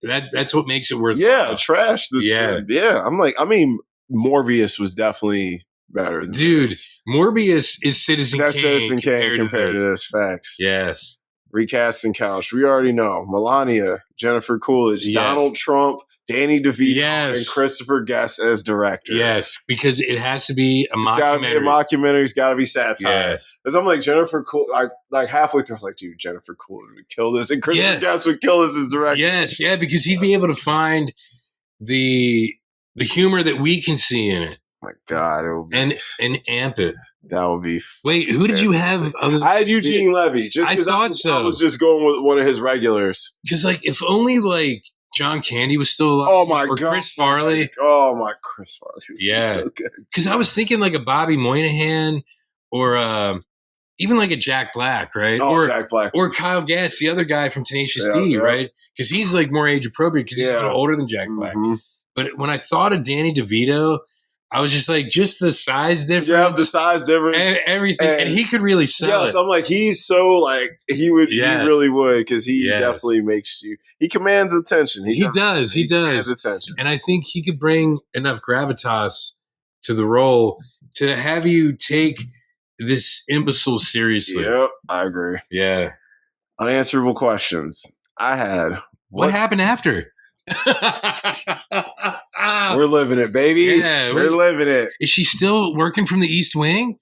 That's what makes it worth. Yeah, trash. I'm like, I mean, Morbius was definitely better than this. Morbius is Citizen Kane. That's Citizen Kane compared to this. Facts. Yes. Recasting couch. We already know. Melania, Jennifer Coolidge, Donald Trump, Danny DeVito, and Christopher Guest as director. Yes, because it has to be a mockumentary. It's got to be satire. Yes. Because I'm like, Jennifer Coolidge, like halfway through, I was like, dude, Jennifer Coolidge would kill this. And Christopher Guest would kill this as director. Yes, because he'd be able to find the humor that we can see in it. Oh my God. It would be, and amp it. That would be. Wait, who did you have? I had Eugene Levy. Just because I was just going with one of his regulars. Because, like, if only, like, John Candy was still alive. Oh, my God. Chris Farley. Oh, my Chris Farley. Yeah. So good. Because I was thinking, like, a Bobby Moynihan or even, like, a Jack Black, right? Oh, Jack Black. Or Kyle Gass, the other guy from Tenacious D, right? Because he's, like, more age appropriate because he's a little older than Jack Black. Mm-hmm. But when I thought of Danny DeVito, I was just like, just the size difference. Yeah, the size difference. And everything. And he could really sell it. So I'm like, he's so like, he really would, because he definitely makes you, he commands attention. He does. He commands attention. And I think he could bring enough gravitas to the role to have you take this imbecile seriously. Yep, I agree. Yeah. Unanswerable questions. I had. What happened after? We're living it, baby. Yeah, we're living it. Is she still working from the East Wing?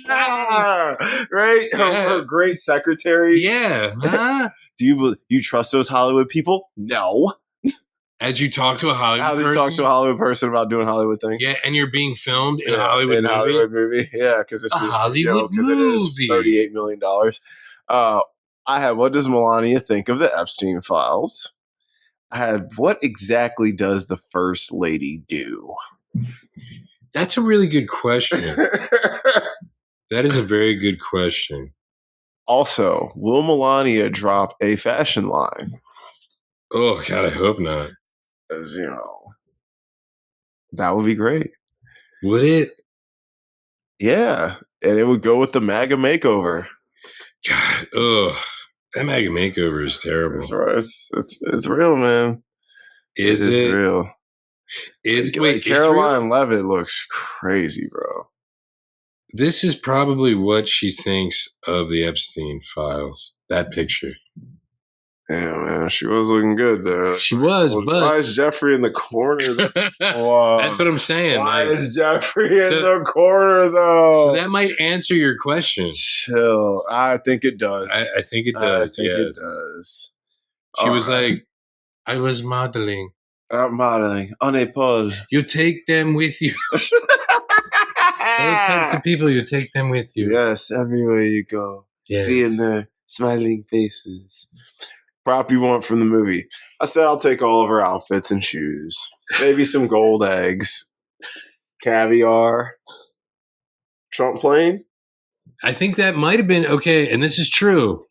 Right? Her great secretary. Yeah. Huh? Do you trust those Hollywood people? No. As you talk to a Hollywood person? How do you talk to a Hollywood person about doing Hollywood things? Yeah, and you're being filmed in a Hollywood movie? Hollywood movie. Yeah, because it's a Hollywood movie. Because it is $38 million. I had, what does Melania think of the Epstein files? I had, what exactly does the First Lady do? That's a really good question. That is a very good question. Also, will Melania drop a fashion line? Oh, God, I hope not. As you know, that would be great. Would it? Yeah, and it would go with the MAGA makeover. God, that MAGA makeover is terrible. That's right. It's real, man. Is it real? Wait, Caroline Levitt looks crazy, bro. This is probably what she thinks of the Epstein files. That picture. Yeah, man, she was looking good there. She was, but why is Jeffrey in the corner? Wow. That's what I'm saying. Why is Jeffrey in the corner, though? So that might answer your question. Chill. I think it does. I think it does. It does. She was like, I was modeling. Modeling on a pole. You take them with you. Those types of people, you take them with you. Yes, everywhere you go. Yes. Seeing their smiling faces. Prop you want from the movie. I said I'll take all of her outfits and shoes. Maybe some gold eggs. Caviar. Trump plane? I think that might have been, okay, and this is true.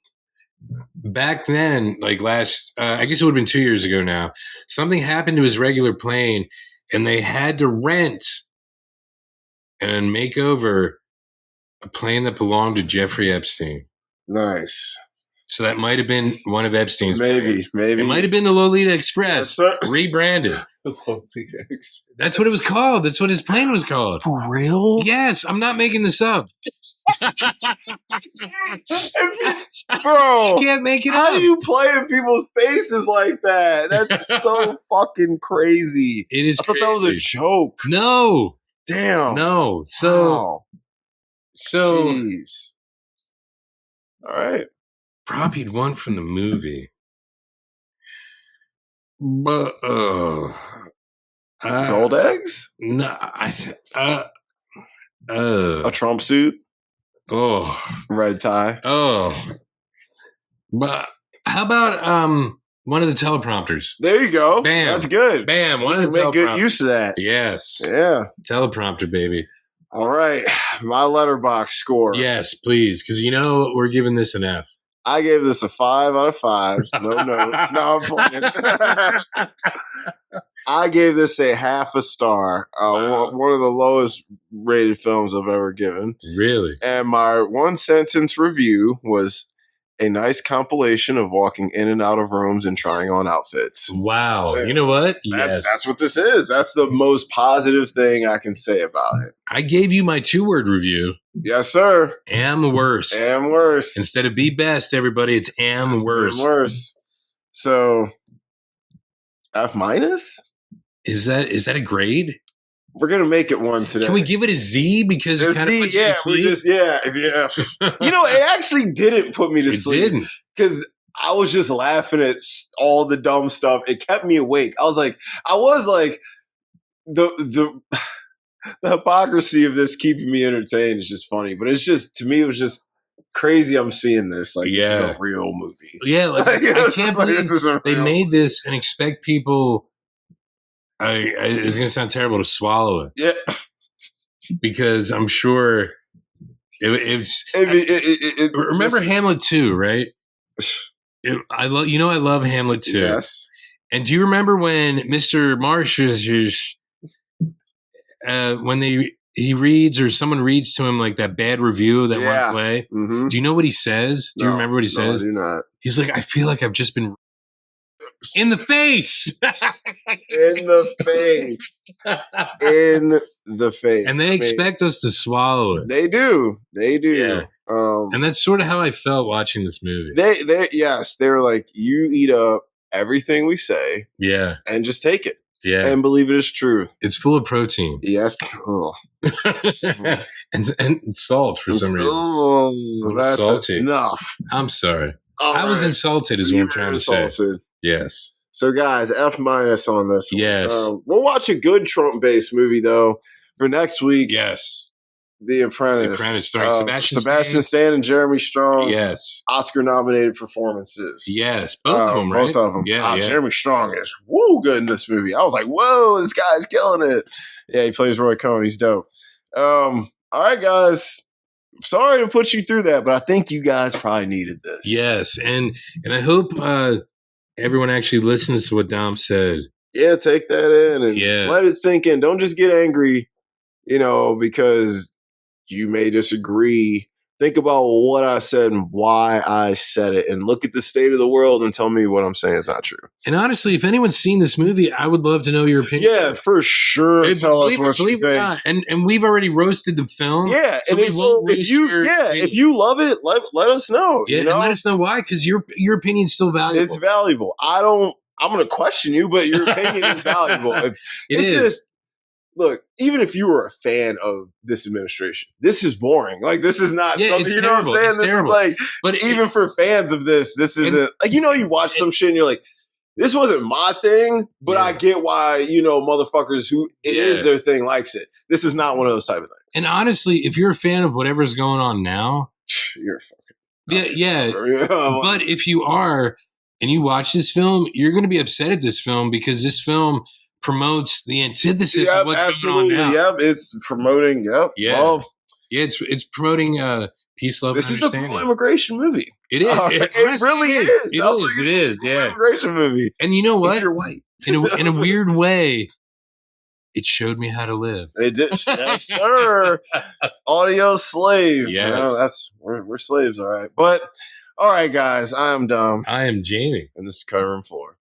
Back then, like I guess it would have been 2 years ago now, something happened to his regular plane, and they had to rent and make over a plane that belonged to Jeffrey Epstein. Nice. So that might have been one of Epstein's planes. Maybe. It might have been the Lolita Express, rebranded. That's what it was called. That's what his plane was called. For real? Yes, I'm not making this up. Bro, you can't make it up. How do you play in people's faces like that? That's so fucking crazy. It is. I thought that was a joke. No. Damn. No. So. Wow. So. Jeez. All right. Prop you'd want from the movie. But gold eggs? No, a Trump suit? Oh, red tie? Oh, but how about one of the teleprompters? There you go. Bam, that's good. Bam, one you of the make good use of that. Yes. Yeah. Teleprompter, baby. All right, my letterbox score. Yes, please, because we're giving this an F. I gave this a 5 out of 5. No notes. No, I'm playing. I gave this a half a star. Wow. One of the lowest rated films I've ever given. Really? And my one sentence review was a nice compilation of walking in and out of rooms and trying on outfits. Wow. You know what? That's what this is. That's the most positive thing I can say about it. I gave you my 2-word review. Yes, sir. Am worst. Am worst. Instead of be best, everybody, it's am worst. Am worst. So, F minus? Is that a grade? We're gonna make it one today. Can we give it a Z because it kind of puts you to sleep? Yeah. It actually didn't put me to sleep. It didn't, because I was just laughing at all the dumb stuff. It kept me awake. I was like, the hypocrisy of this keeping me entertained is just funny. But it's just, to me, it was just crazy. I'm seeing this this is a real movie. Yeah, I can't believe they made this and expect people. It's going to sound terrible to swallow it. Yeah. Because I'm sure remember Hamlet 2, right? I love Hamlet 2. Yes. And do you remember when Mr. Marsh is when he reads or someone reads to him like that bad review of that one play? Mm-hmm. Do you know what he says? Do you remember what he says? I do not. He's like, I feel like I've just been in the face. In the face. In the face. And they expect us to swallow it. They do. Yeah. And that's sort of how I felt watching this movie. They were like, you eat up everything we say. Yeah. And just take it. Yeah. And believe it is truth. It's full of protein. Yes. and salt for some reason. That's salty. Enough. I'm sorry. All I was insulted is what I'm trying to say. Yes. So guys, F minus on this one. Yes. We'll watch a good Trump-based movie though for next week. Yes. The Apprentice. The Apprentice, starring Sebastian Stan and Jeremy Strong. Yes. Oscar-nominated performances. Yes. Both of them, right? Both of them. Yeah, Jeremy Strong is good in this movie. I was like, whoa, this guy's killing it. Yeah, he plays Roy Cohn. He's dope. All right, guys. Sorry to put you through that, but I think you guys probably needed this. Yes, and I hope everyone actually listens to what Dom said. Yeah, take that in and let it sink in. Don't just get angry, because you may disagree. Think about what I said and why I said it, and look at the state of the world and tell me what I'm saying is not true. And honestly, if anyone's seen this movie, I would love to know your opinion. Yeah, for sure. Tell us what you think. And we've already roasted the film. Yeah, so if you love it, let us know. Yeah, and let us know why, because your opinion's still valuable. It's valuable. I'm going to question you, but your opinion is valuable. Look, even if you were a fan of this administration, this is boring. Like, this is not something, it's terrible. Know what I'm saying? It's this terrible. is but even for fans of this isn't, you watch some shit and you're like, this wasn't my thing, but I get why, motherfuckers who it is their thing likes it. This is not one of those type of things. And honestly, if you're a fan of whatever's going on now, you're fucking. Yeah. But if you are, and you watch this film, you're going to be upset at this film because this film promotes the antithesis of what's going on now. Yep, it's promoting. Yep. Yeah. Well, it's promoting peace, love, this and understanding. This is a pro-immigration movie. It is. It really is. It is. Yeah. Immigration movie. And you know what? If you're white. In a weird way, it showed me how to live. It did. Yes, sir. Audio slave. Yes. We're slaves, all right. But all right, guys. I am Dom. I am Jamie. And this is Covering Floor.